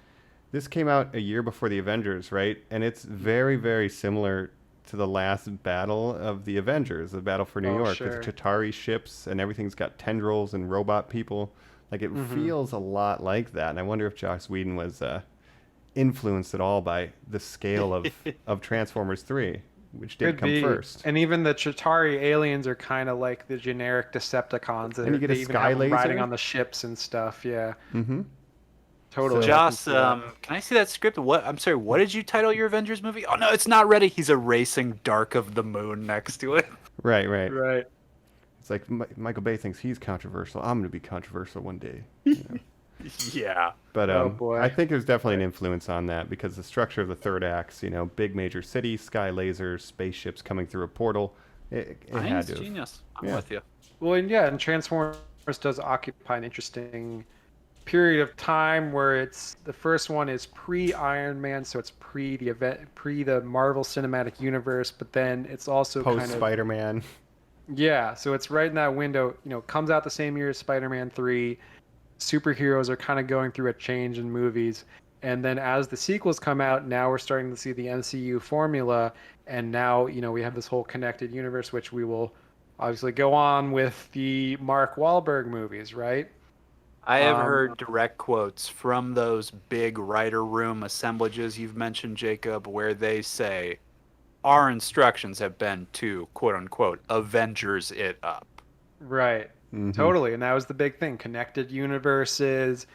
Speaker 5: this came out a year before the Avengers, right? And it's very, very similar to the last battle of the Avengers, the battle for New York.
Speaker 6: Sure.
Speaker 5: With Chitauri ships, and everything's got tendrils and robot people. Like, it feels a lot like that. And I wonder if Joss Whedon was influenced at all by the scale of Transformers 3, which did come first.
Speaker 6: And even the Chitauri aliens are kind of like the generic Decepticons.
Speaker 5: And you get a
Speaker 6: they even
Speaker 5: sky
Speaker 6: have them riding
Speaker 5: laser?
Speaker 6: on the ships and stuff. Yeah.
Speaker 5: Mm-hmm.
Speaker 6: Totally.
Speaker 5: So-
Speaker 4: Joss, can I see that script? I'm sorry, what did you title your Avengers movie? Oh no, it's not ready. He's erasing Dark of the Moon next to it.
Speaker 5: Right.
Speaker 6: Right.
Speaker 5: It's like Michael Bay thinks he's controversial. I'm going to be controversial one day.
Speaker 4: Yeah.
Speaker 5: But
Speaker 6: Oh, boy.
Speaker 5: I think there's definitely an influence on that because the structure of the third act, big major city, sky lasers, spaceships coming through a portal. It had to.
Speaker 4: Genius. I'm
Speaker 5: Yeah.
Speaker 4: with you.
Speaker 6: Well, and Transformers does occupy an interesting period of time where the first one is pre-Iron Man, so it's pre the Marvel Cinematic Universe, but then it's also
Speaker 5: Post
Speaker 6: kind of
Speaker 5: Spider-Man.
Speaker 6: Yeah, so it's right in that window. Comes out the same year as Spider-Man 3. Superheroes are kind of going through a change in movies, and then as the sequels come out, now we're starting to see the MCU formula, and now we have this whole connected universe, which we will obviously go on with the Mark Wahlberg movies, right?
Speaker 4: I have heard direct quotes from those big writer room assemblages you've mentioned, Jacob, where they say, our instructions have been to, quote unquote, Avengers it up.
Speaker 6: Right.
Speaker 5: Mm-hmm.
Speaker 6: Totally. And that was the big thing. Connected universes,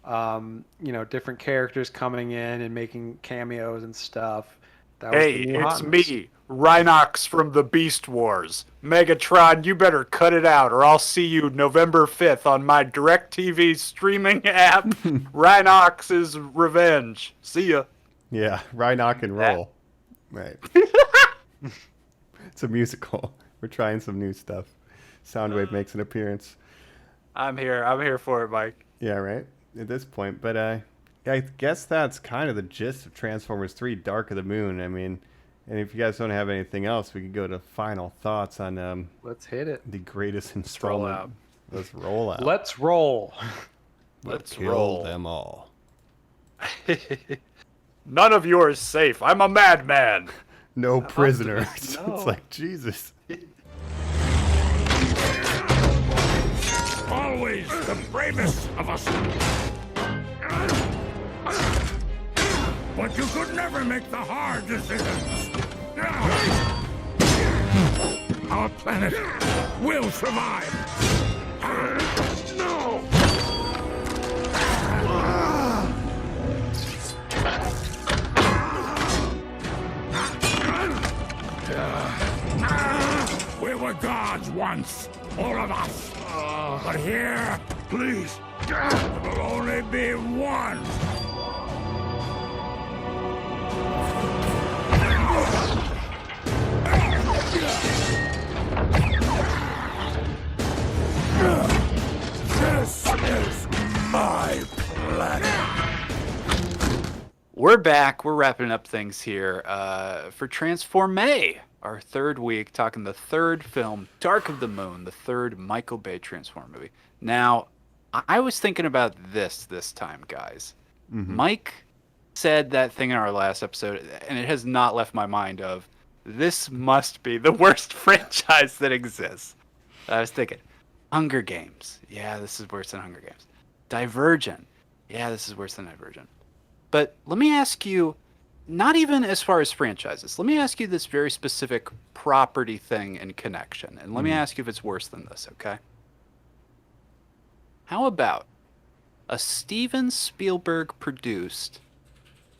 Speaker 6: different characters coming in and making cameos and stuff. That was
Speaker 4: Hey,
Speaker 6: the new
Speaker 4: it's
Speaker 6: hotness.
Speaker 4: me, Rhinox from the Beast Wars. Megatron, you better cut it out, or I'll see you November 5th on my DirecTV streaming app, Rhinox's Revenge. See ya.
Speaker 5: Yeah, Rhinoc and roll. Right. It's a musical. We're trying some new stuff. Soundwave makes an appearance.
Speaker 4: I'm here for it, Mike.
Speaker 5: Yeah, right. At this point, but I guess that's kind of the gist of Transformers 3: Dark of the Moon. I mean, and if you guys don't have anything else, we could go to final thoughts on
Speaker 6: Let's hit it.
Speaker 5: the greatest
Speaker 4: roll
Speaker 5: installment.
Speaker 4: out.
Speaker 5: Let's roll out.
Speaker 6: Let's roll.
Speaker 4: Let's
Speaker 5: kill
Speaker 4: roll.
Speaker 5: them all.
Speaker 4: None of you are safe. I'm a madman.
Speaker 5: No prisoners.
Speaker 6: no.
Speaker 5: It's like Jesus.
Speaker 2: Always the bravest of us. But you could never make the hard decisions. Our planet will survive. No! We were gods once, all of us. But here, please, there will only be one. This is my planet.
Speaker 4: We're back. We're wrapping up things here for TransforMAY, our third week, talking the third film, Dark of the Moon, the third Michael Bay Transformer movie. Now, I was thinking about this time, guys.
Speaker 5: Mm-hmm.
Speaker 4: Mike said that thing in our last episode, and it has not left my mind of, this must be the worst franchise that exists. I was thinking, Hunger Games. Yeah, this is worse than Hunger Games. Divergent. Yeah, this is worse than Divergent. But let me ask you, not even as far as franchises, let me ask you this very specific property thing and connection. And let me ask you if it's worse than this, okay? How about a Steven Spielberg produced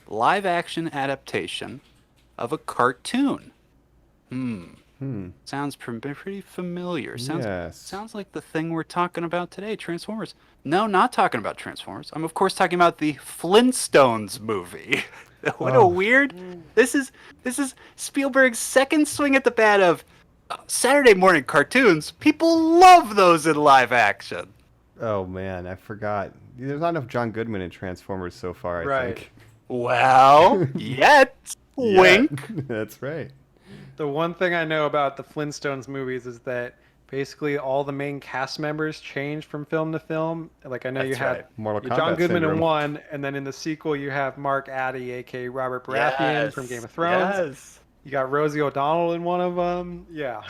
Speaker 4: live action adaptation of a cartoon? Sounds pretty familiar. Sounds like the thing we're talking about today, Transformers. No, not talking about Transformers. I'm of course talking about the Flintstones movie. What a weird. This is Spielberg's second swing at the bat of Saturday morning cartoons. People love those in live action.
Speaker 5: Oh man, I forgot. There's not enough John Goodman in Transformers so far, I think.
Speaker 4: Well, yet. Wink.
Speaker 5: That's right.
Speaker 6: The one thing I know about the Flintstones movies is that basically all the main cast members changed from film to film. Like I know you have
Speaker 5: Mortal Kombat
Speaker 6: John Goodman
Speaker 5: syndrome.
Speaker 6: in one, and then in the sequel you have Mark Addy, aka Robert Baratheon from Game of Thrones.
Speaker 4: Yes.
Speaker 6: You got Rosie O'Donnell in one of them. Yeah.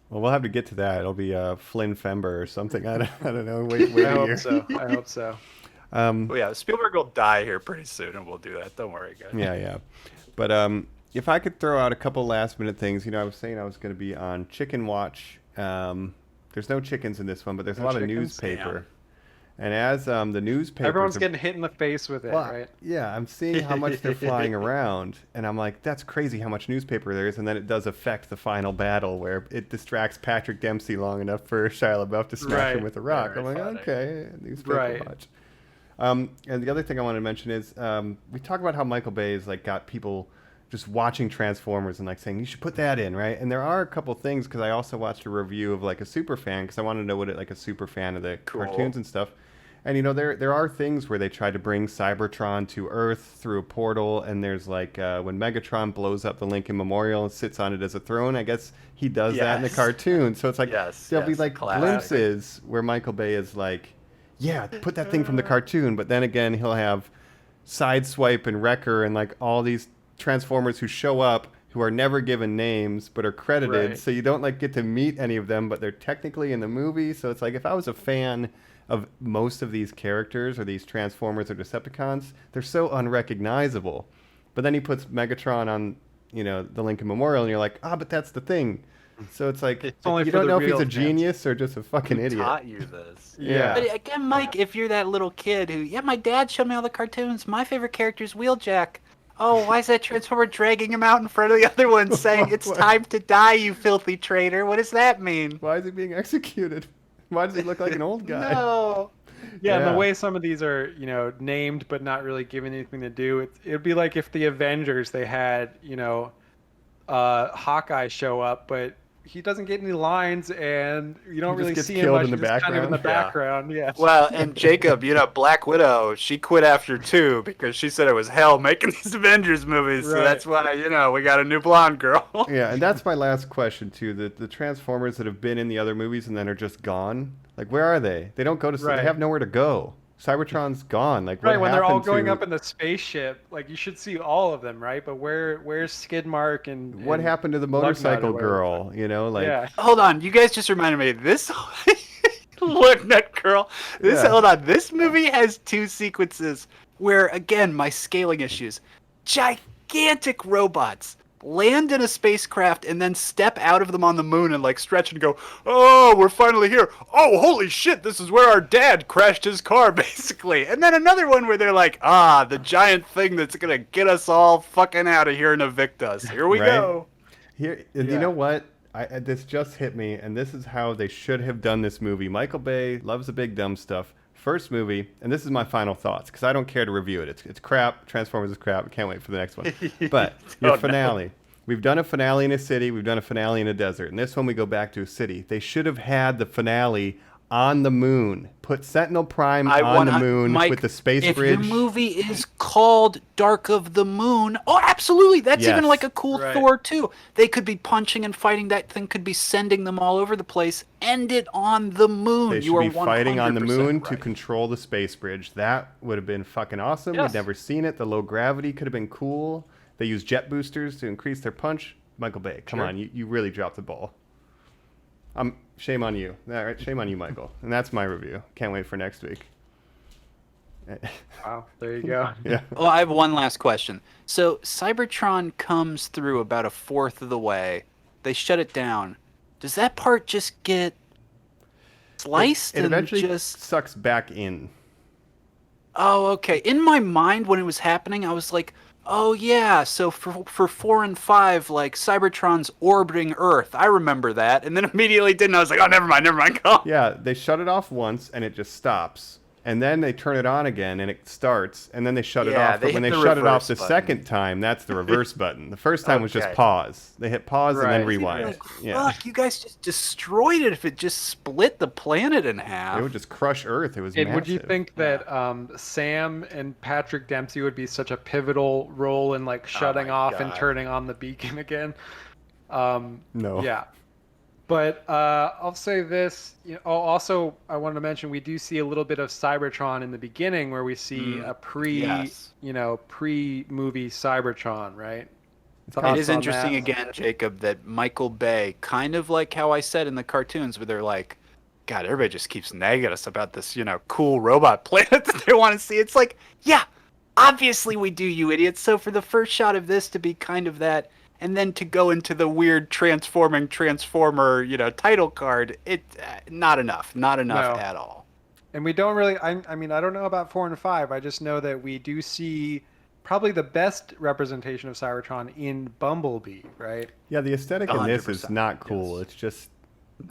Speaker 5: Well, we'll have to get to that. It'll be Flynn Fember or something. I don't know. Wait
Speaker 6: I
Speaker 5: a
Speaker 6: hope
Speaker 5: year.
Speaker 6: so. I hope so.
Speaker 4: Well, yeah, Spielberg will die here pretty soon, and we'll do that. Don't worry, guys.
Speaker 5: Yeah. But if I could throw out a couple last minute things, I was saying I was going to be on Chicken Watch. There's no chickens in this one, but there's a lot of newspaper. And as the newspaper,
Speaker 6: everyone's getting hit in the face with it, right?
Speaker 5: Yeah, I'm seeing how much they're flying around, and I'm like, that's crazy how much newspaper there is. And then it does affect the final battle where it distracts Patrick Dempsey long enough for Shia LaBeouf to smash him with a rock.
Speaker 4: Very
Speaker 5: I'm like,
Speaker 4: funny.
Speaker 5: okay, newspaper watch. And the other thing I want to mention is we talk about how Michael Bay has got people just watching Transformers and saying you should put that in, right? And there are a couple things because I also watched a review of a super fan because I wanted to know what a super fan of the cartoons and stuff. And there are things where they try to bring Cybertron to Earth through a portal, and there's when Megatron blows up the Lincoln Memorial and sits on it as a throne. I guess he does that in the cartoon. So it's there'll be glimpses where Michael Bay is yeah, put that thing from the cartoon, but then again he'll have Sideswipe and Wrecker and all these Transformers who show up who are never given names but are credited, so you don't get to meet any of them, but they're technically in the movie. So it's if I was a fan of most of these characters or these Transformers or Decepticons, they're so unrecognizable. But then he puts Megatron on the Lincoln Memorial and you're like, but that's the thing. So it's
Speaker 6: only
Speaker 5: you
Speaker 6: for
Speaker 5: don't
Speaker 6: the
Speaker 5: know if he's
Speaker 6: real
Speaker 5: a
Speaker 6: fans.
Speaker 5: genius or just a fucking idiot.
Speaker 4: Taught you this.
Speaker 5: Yeah.
Speaker 4: But again, Mike, if you're that little kid who, my dad showed me all the cartoons. My favorite character is Wheeljack. Oh, why is that Transformer dragging him out in front of the other one saying, it's time to die, you filthy traitor? What does that mean?
Speaker 5: Why is he being executed? Why does he look like an old guy?
Speaker 4: No.
Speaker 6: Yeah, and the way some of these are, named but not really given anything to do, it would be like if the Avengers, they had, Hawkeye show up, but he doesn't get any lines, and you don't really see him much.
Speaker 5: In the
Speaker 6: He's kind of in the background. Yeah.
Speaker 4: Well, and Jacob, Black Widow, she quit after 2 because she said it was hell making these Avengers movies. So that's why, we got a new blonde girl.
Speaker 5: Yeah, and that's my last question too. The Transformers that have been in the other movies and then are just gone. Where are they? They don't go to. They have nowhere to go. Cybertron's gone. What
Speaker 6: when they're all
Speaker 5: happened
Speaker 6: going
Speaker 5: to-
Speaker 6: up in the spaceship, you should see all of them, right? But where's Skidmark and
Speaker 5: What happened to the motorcycle
Speaker 6: Lugnut or
Speaker 5: girl?
Speaker 6: yeah.
Speaker 4: Hold on, you guys just reminded me. This Lugnut girl. Hold on. This movie has 2 sequences where, again, my scaling issues. Gigantic robots land in a spacecraft and then step out of them on the moon and stretch and go, oh, we're finally here. Oh, holy shit, this is where our dad crashed his car, basically. And then another one where they're the giant thing that's gonna get us all fucking out of here and evict us. Here we go.
Speaker 5: Here, you know what? This just hit me, and this is how they should have done this movie. Michael Bay loves the big dumb stuff. First movie, and this is my final thoughts, because I don't care to review it. It's crap. Transformers is crap. I can't wait for the next one. But your finale. We've done a finale in a city. We've done a finale in a desert. And this one we go back to a city. They should have had the finale on the moon. Put Sentinel Prime on the moon with the space bridge.
Speaker 4: If the movie is called Dark of the Moon, oh, absolutely. That's even like a cool Thor, too. They could be punching and fighting. That thing could be sending them all over the place. End it on the moon.
Speaker 5: They should be fighting on the moon to control the space bridge. That would have been fucking awesome. Yes. We'd never seen it. The low gravity could have been cool. They use jet boosters to increase their punch. Michael Bay, come on. You really dropped the ball. Shame on you. All right, shame on you, Michael. And that's my review. Can't wait for next week.
Speaker 6: Wow, there you go.
Speaker 5: Yeah.
Speaker 4: Well, I have one last question. So Cybertron comes through about a fourth of the way. They shut it down. Does that part just get sliced?
Speaker 5: It eventually
Speaker 4: just
Speaker 5: sucks back in.
Speaker 4: Oh, okay. In my mind, when it was happening, I was like, oh yeah, so for 4 and 5, like Cybertron's orbiting Earth. I remember that, and then immediately didn't. I was like, oh, never mind, go.
Speaker 5: Yeah, they shut it off once, and it just stops, and then they turn it on again, and it starts, and then they shut it off. But when they shut it off the second time, that's the reverse button. The first time was just pause. They hit pause and then rewind.
Speaker 4: Like, fuck, you guys just destroyed it. If it just split the planet in half,
Speaker 5: it would just crush Earth. It was massive.
Speaker 6: Would you think that Sam and Patrick Dempsey would be such a pivotal role in like shutting off and turning on the beacon again?
Speaker 5: No.
Speaker 6: Yeah. But I'll say this. Also, I wanted to mention we do see a little bit of Cybertron in the beginning, where we see a pre-movie Cybertron, right?
Speaker 4: It is interesting again, Jacob, that Michael Bay, kind of like how I said in the cartoons, where they're like, God, everybody just keeps nagging us about this, cool robot planet that they want to see. It's like, yeah, obviously we do, you idiots. So for the first shot of this to be kind of that, and then to go into the weird transformer, title card, not enough at all.
Speaker 6: And we don't really, I mean, I don't know about 4 and 5. I just know that we do see probably the best representation of Cybertron in Bumblebee, right?
Speaker 5: Yeah, the aesthetic in this is not cool. It's just,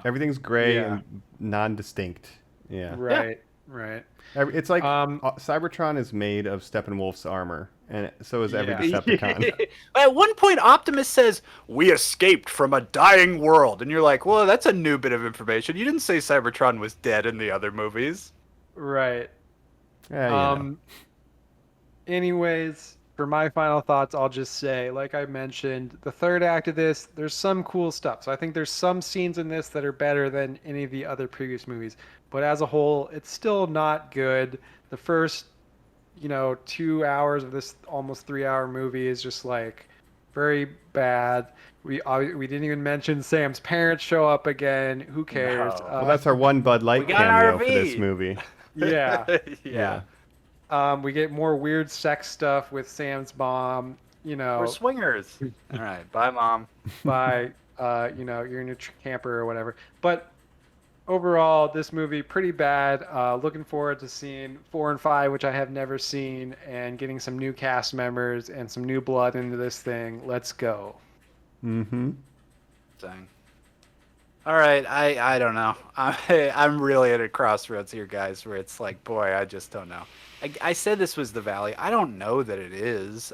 Speaker 5: everything's gray and non-distinct. Yeah.
Speaker 6: Right.
Speaker 5: It's like Cybertron is made of Steppenwolf's armor, and so is every Decepticon.
Speaker 4: At one point, Optimus says, "We escaped from a dying world," and you're like, "Well, that's a new bit of information. You didn't say Cybertron was dead in the other movies."
Speaker 6: Right.
Speaker 5: Yeah.
Speaker 6: Anyways, for my final thoughts, I'll just say, like I mentioned, the third act of this, there's some cool stuff. So I think there's some scenes in this that are better than any of the other previous movies. But as a whole, it's still not good. The first, 2 hours of this almost 3-hour movie is just like very bad. We didn't even mention Sam's parents show up again. Who cares?
Speaker 5: No. Well, that's our one Bud Light cameo for this movie.
Speaker 6: Yeah.
Speaker 5: Yeah.
Speaker 6: We get more weird sex stuff with Sam's mom.
Speaker 4: We're swingers. All right, bye, Mom.
Speaker 6: Bye. You're in your camper or whatever. But overall, this movie pretty bad. Looking forward to seeing 4 and 5, which I have never seen, and getting some new cast members and some new blood into this thing. Let's go.
Speaker 5: Mm-hmm.
Speaker 4: Dang. All right, I don't know. I'm really at a crossroads here, guys, where it's like, boy, I just don't know. I said this was the Valley. I don't know that it is.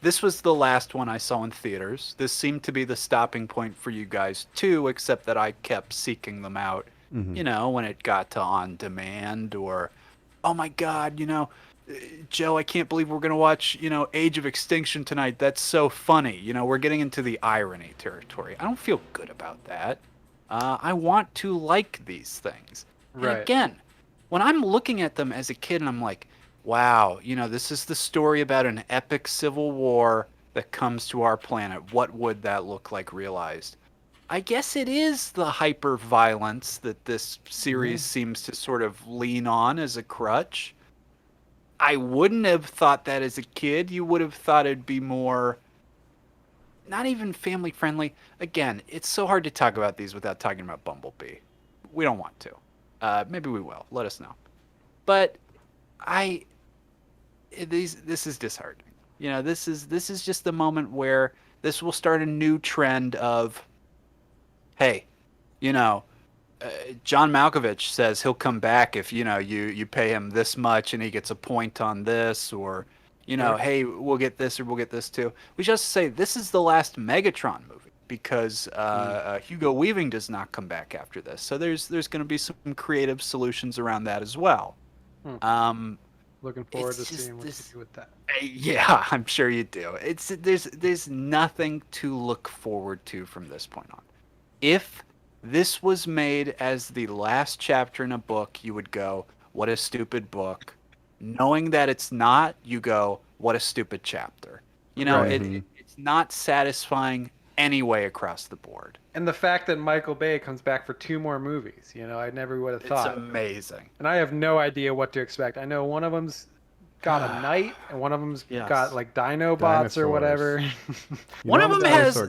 Speaker 4: This was the last one I saw in theaters. This seemed to be the stopping point for you guys too, except that I kept seeking them out. Mm-hmm. When it got to on demand, or, oh my God, Joe, I can't believe we're gonna watch, Age of Extinction tonight. That's so funny. We're getting into the irony territory. I don't feel good about that. I want to like these things.
Speaker 6: Right.
Speaker 4: And again, when I'm looking at them as a kid and I'm like, wow, this is the story about an epic civil war that comes to our planet. What would that look like realized? I guess it is the hyper violence that this series seems to sort of lean on as a crutch. I wouldn't have thought that as a kid. You would have thought it'd be more, not even family friendly. Again, it's so hard to talk about these without talking about Bumblebee. We don't want to. Maybe we will. Let us know. But this is disheartening. You know, this is just the moment where this will start a new trend of, hey, you know, John Malkovich says he'll come back if, you know, you pay him this much and he gets a point on this, or, you know, hey, we'll get this or we'll get this too. We just say this is the last Megatron movie because Hugo Weaving does not come back after this. So there's going to be some creative solutions around that as well.
Speaker 6: Looking forward to seeing what you do with that.
Speaker 4: Yeah, I'm sure you do. There's nothing to look forward to from this point on. If this was made as the last chapter in a book, you would go, what a stupid book. Knowing that it's not, you go, what a stupid chapter. You know, it's not satisfying any way across the board.
Speaker 6: And the fact that Michael Bay comes back for 2 more movies, you know, I never would have thought.
Speaker 4: It's amazing.
Speaker 6: And I have no idea what to expect. I know one of them's got a knight, and one of them's got like Dinobots or whatever.
Speaker 4: One of them has.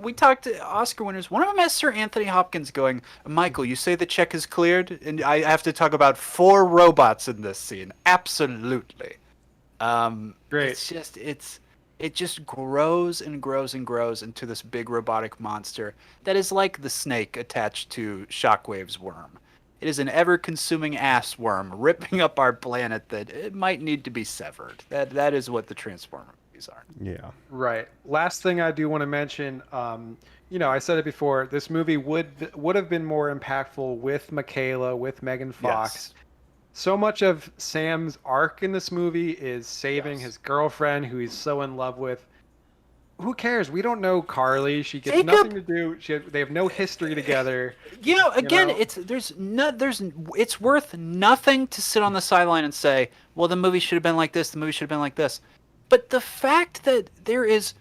Speaker 4: We talked to Oscar winners. One of them has Sir Anthony Hopkins going, Michael, you say the check is cleared, and I have to talk about 4 robots in this scene. Absolutely.
Speaker 6: Great.
Speaker 4: It's just it just grows and grows and grows into this big robotic monster that is like the snake attached to Shockwave's worm. It is an ever-consuming ass worm ripping up our planet that it might need to be severed. That is what the Transformer movies are.
Speaker 5: Yeah.
Speaker 6: Right. Last thing I do want to mention, you know, I said it before, this movie would have been more impactful with Michaela, with Megan Fox.
Speaker 4: Yes.
Speaker 6: So much of Sam's arc in this movie is saving his girlfriend, who he's so in love with. Who cares? We don't know Carly. She gets nothing to do. They have no history together.
Speaker 4: You know, again, it's worth nothing to sit on the sideline and say, well, the movie should have been like this, the movie should have been like this. But the fact that there is,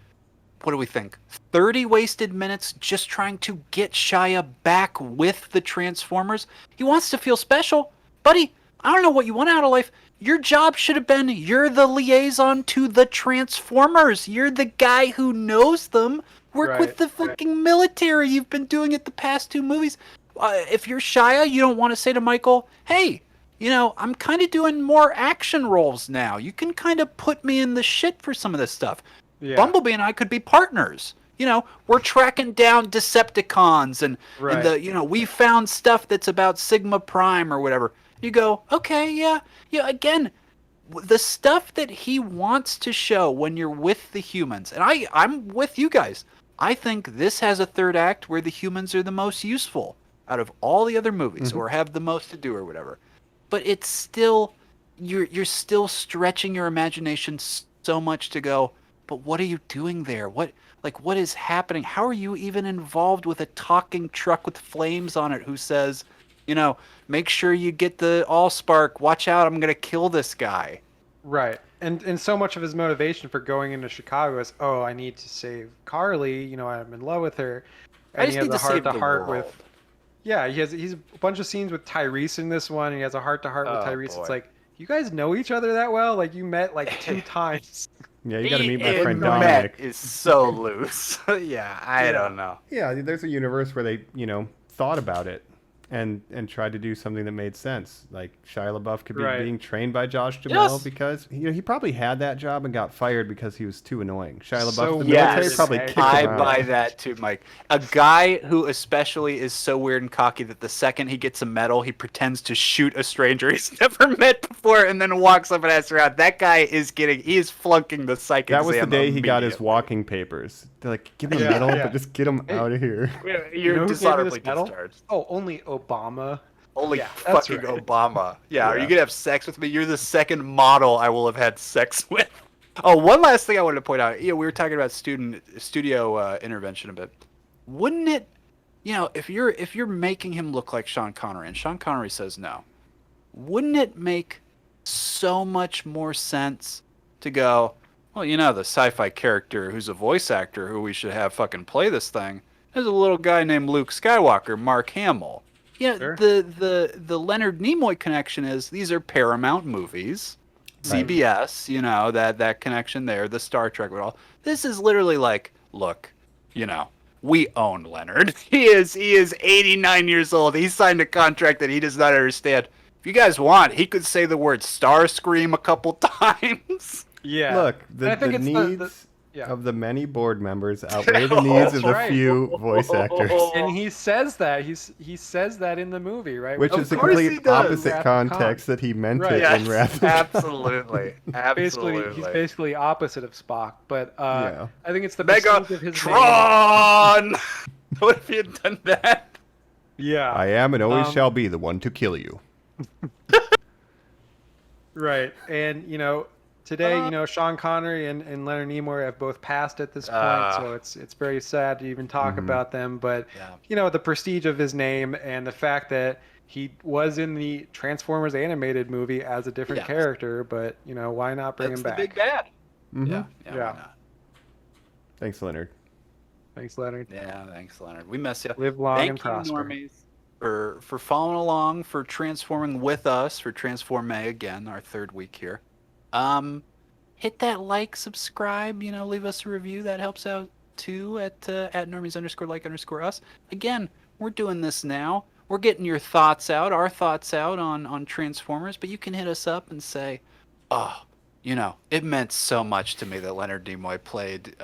Speaker 4: what do we think, 30 wasted minutes just trying to get Shia back with the Transformers? He wants to feel special. Buddy, I don't know what you want out of life. Your job should have been, you're the liaison to the Transformers. You're the guy who knows them. Work with the fucking military. You've been doing it the past 2 movies. If you're Shia, you don't want to say to Michael, hey, you know, I'm kind of doing more action roles now. You can kind of put me in the shit for some of this stuff. Yeah. Bumblebee and I could be partners. You know, we're tracking down Decepticons and the, you know, we found stuff that's about Sigma Prime or whatever. You go, okay, yeah. Again, the stuff that he wants to show when you're with the humans, and I'm with you guys. I think this has a third act where the humans are the most useful out of all the other movies, or have the most to do or whatever. But it's still, you're still stretching your imagination so much to go, but what are you doing there? What is happening? How are you even involved with a talking truck with flames on it who says, you know, make sure you get the Allspark. Watch out, I'm going to kill this guy.
Speaker 6: Right. And so much of his motivation for going into Chicago is, oh, I need to save Carly. You know, I'm in love with her. And he has a heart-to-heart with... Yeah, he's a bunch of scenes with Tyrese in this one. And he has a heart-to-heart with Tyrese. Boy. It's like, you guys know each other that well? Like, you met like 2 times.
Speaker 5: Yeah, you got to meet my friend Dominic.
Speaker 4: Is so loose. I don't know.
Speaker 5: Yeah, there's a universe where they, you know, thought about it. And tried to do something that made sense. Like Shia LaBeouf could be being trained by Josh Duhamel because he probably had that job and got fired because he was too annoying. Shia LaBeouf, the military probably kicked him out.
Speaker 4: I buy that too, Mike. A guy who especially is so weird and cocky that the second he gets a medal, he pretends to shoot a stranger he's never met before and then walks up and asks around. That guy is flunking the psych exam.
Speaker 5: That was the day he got his walking papers. They're like, give him a medal, but just get him out of here.
Speaker 4: You're dishonorably discharged.
Speaker 6: Oh, only Obama.
Speaker 4: Fucking Obama. Yeah, are you going to have sex with me? You're the second model I will have had sex with. Oh, one last thing I wanted to point out. You know, we were talking about studio intervention a bit. Wouldn't it, you know, if you're making him look like Sean Connery and Sean Connery says no, wouldn't it make so much more sense to go, well, you know, the sci-fi character who's a voice actor who we should have fucking play this thing is a little guy named Luke Skywalker, Mark Hamill. Yeah, sure. The Leonard Nimoy connection is these are Paramount movies, CBS, you know, that connection there, the Star Trek and all. This is literally like, look, you know, we own Leonard. He is 89 years old. He signed a contract that he does not understand. If you guys want, he could say the word Starscream a couple times.
Speaker 6: Yeah.
Speaker 5: Look,
Speaker 6: And I
Speaker 5: the
Speaker 6: think it's
Speaker 5: needs
Speaker 6: yeah.
Speaker 5: of the many board members outweigh the needs of the
Speaker 6: right.
Speaker 5: few voice actors.
Speaker 6: And he says that he says that in the movie, right?
Speaker 5: Which
Speaker 4: Of
Speaker 5: is the
Speaker 4: course he
Speaker 5: complete
Speaker 4: does.
Speaker 5: opposite
Speaker 6: Wrath of Khan.
Speaker 5: context that he meant
Speaker 6: Right.
Speaker 5: it in Wrath of Khan.
Speaker 4: Absolutely. Absolutely.
Speaker 6: He's basically opposite of Spock, but
Speaker 5: Yeah.
Speaker 6: I think it's the prestige of his name.
Speaker 4: Megatron! What if he had done that?
Speaker 6: Yeah.
Speaker 5: I am and always shall be the one to kill you.
Speaker 6: Right. And, today, Sean Connery and Leonard Nimoy have both passed at this point, so it's very sad to even talk about them. But, the prestige of his name and the fact that he was in the Transformers animated movie as a different character, but, why not bring him back?
Speaker 4: That's the big bad.
Speaker 5: Mm-hmm.
Speaker 4: Yeah.
Speaker 6: Yeah.
Speaker 4: Why not?
Speaker 5: Thanks, Leonard.
Speaker 6: Thanks, Leonard.
Speaker 4: Yeah, thanks, Leonard. We miss you.
Speaker 6: Live long
Speaker 4: Thank
Speaker 6: and prosper.
Speaker 4: You, Normies, for following along, for transforming with us, for Transfor-May again, our third week here. Hit that like, subscribe, leave us a review. That helps out too at Normies_like_us. Again, we're doing this now. We're getting your thoughts out, our thoughts out on Transformers, but you can hit us up and say, oh, it meant so much to me that Leonard Nimoy played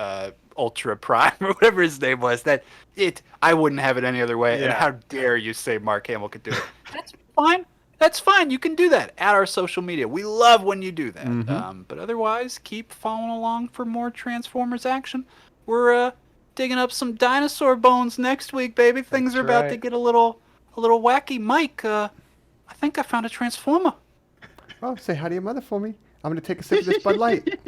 Speaker 4: Ultra Prime or whatever his name was, that I wouldn't have it any other way. And how dare you say Mark Hamill could do it? That's fine. That's fine. You can do that at our social media. We love when you do that.
Speaker 5: Mm-hmm.
Speaker 4: But otherwise, keep following along for more Transformers action. We're digging up some dinosaur bones next week, baby. Things are about to get a little wacky. Mike, I think I found a Transformer.
Speaker 5: Oh, say hi to your mother for me. I'm going to take a sip of this Bud Light.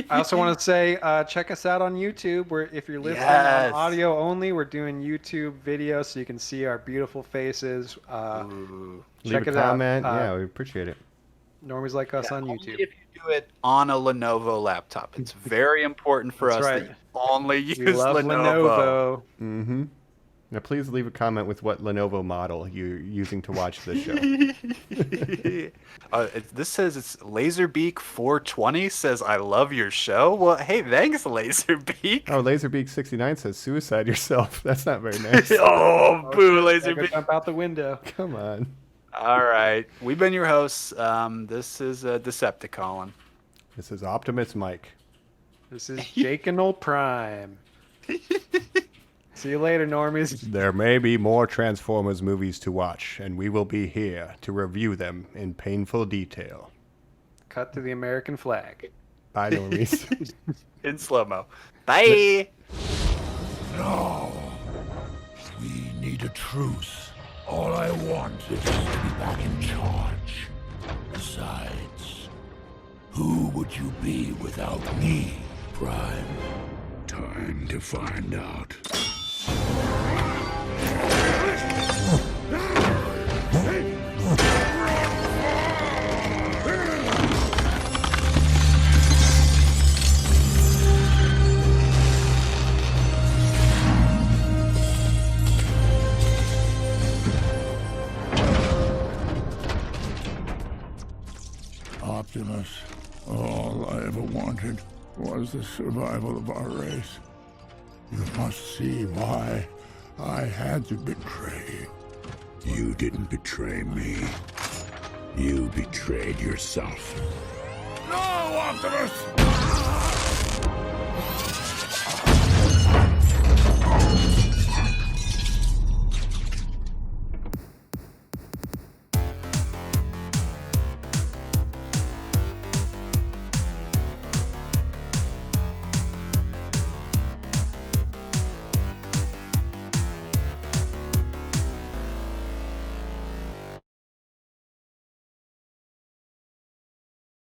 Speaker 6: I also want to say, check us out on YouTube. If you're listening on audio only, we're doing YouTube videos so you can see our beautiful faces.
Speaker 5: Leave a comment. Yeah, we appreciate it.
Speaker 6: Normies Like Us on YouTube.
Speaker 4: If you do it on a Lenovo laptop, it's very important for us that you only use
Speaker 6: we love Lenovo.
Speaker 5: Mm-hmm. Now, please leave a comment with what Lenovo model you're using to watch this show.
Speaker 4: This says it's Laserbeak 420 says, I love your show. Well, hey, thanks, Laserbeak.
Speaker 5: Oh, Laserbeak 69 says suicide yourself. That's not very nice.
Speaker 4: Oh, boo, Laserbeak.
Speaker 6: Jump out the window.
Speaker 5: Come on.
Speaker 4: All right. We've been your hosts. This is Decepticon.
Speaker 5: This is Optimus Mike.
Speaker 6: This is Jake and Old Prime. See you later, Normies.
Speaker 5: There may be more Transformers movies to watch, and we will be here to review them in painful detail.
Speaker 6: Cut to the American flag.
Speaker 5: Bye, Normies.
Speaker 4: In slow-mo. Bye.
Speaker 2: No. We need a truce. All I want is to be back in charge. Besides, who would you be without me, Prime? Time to find out. Optimus, all I ever wanted was the survival of our race. You must see why I had to betray you. You didn't betray me. You betrayed yourself. No, Optimus!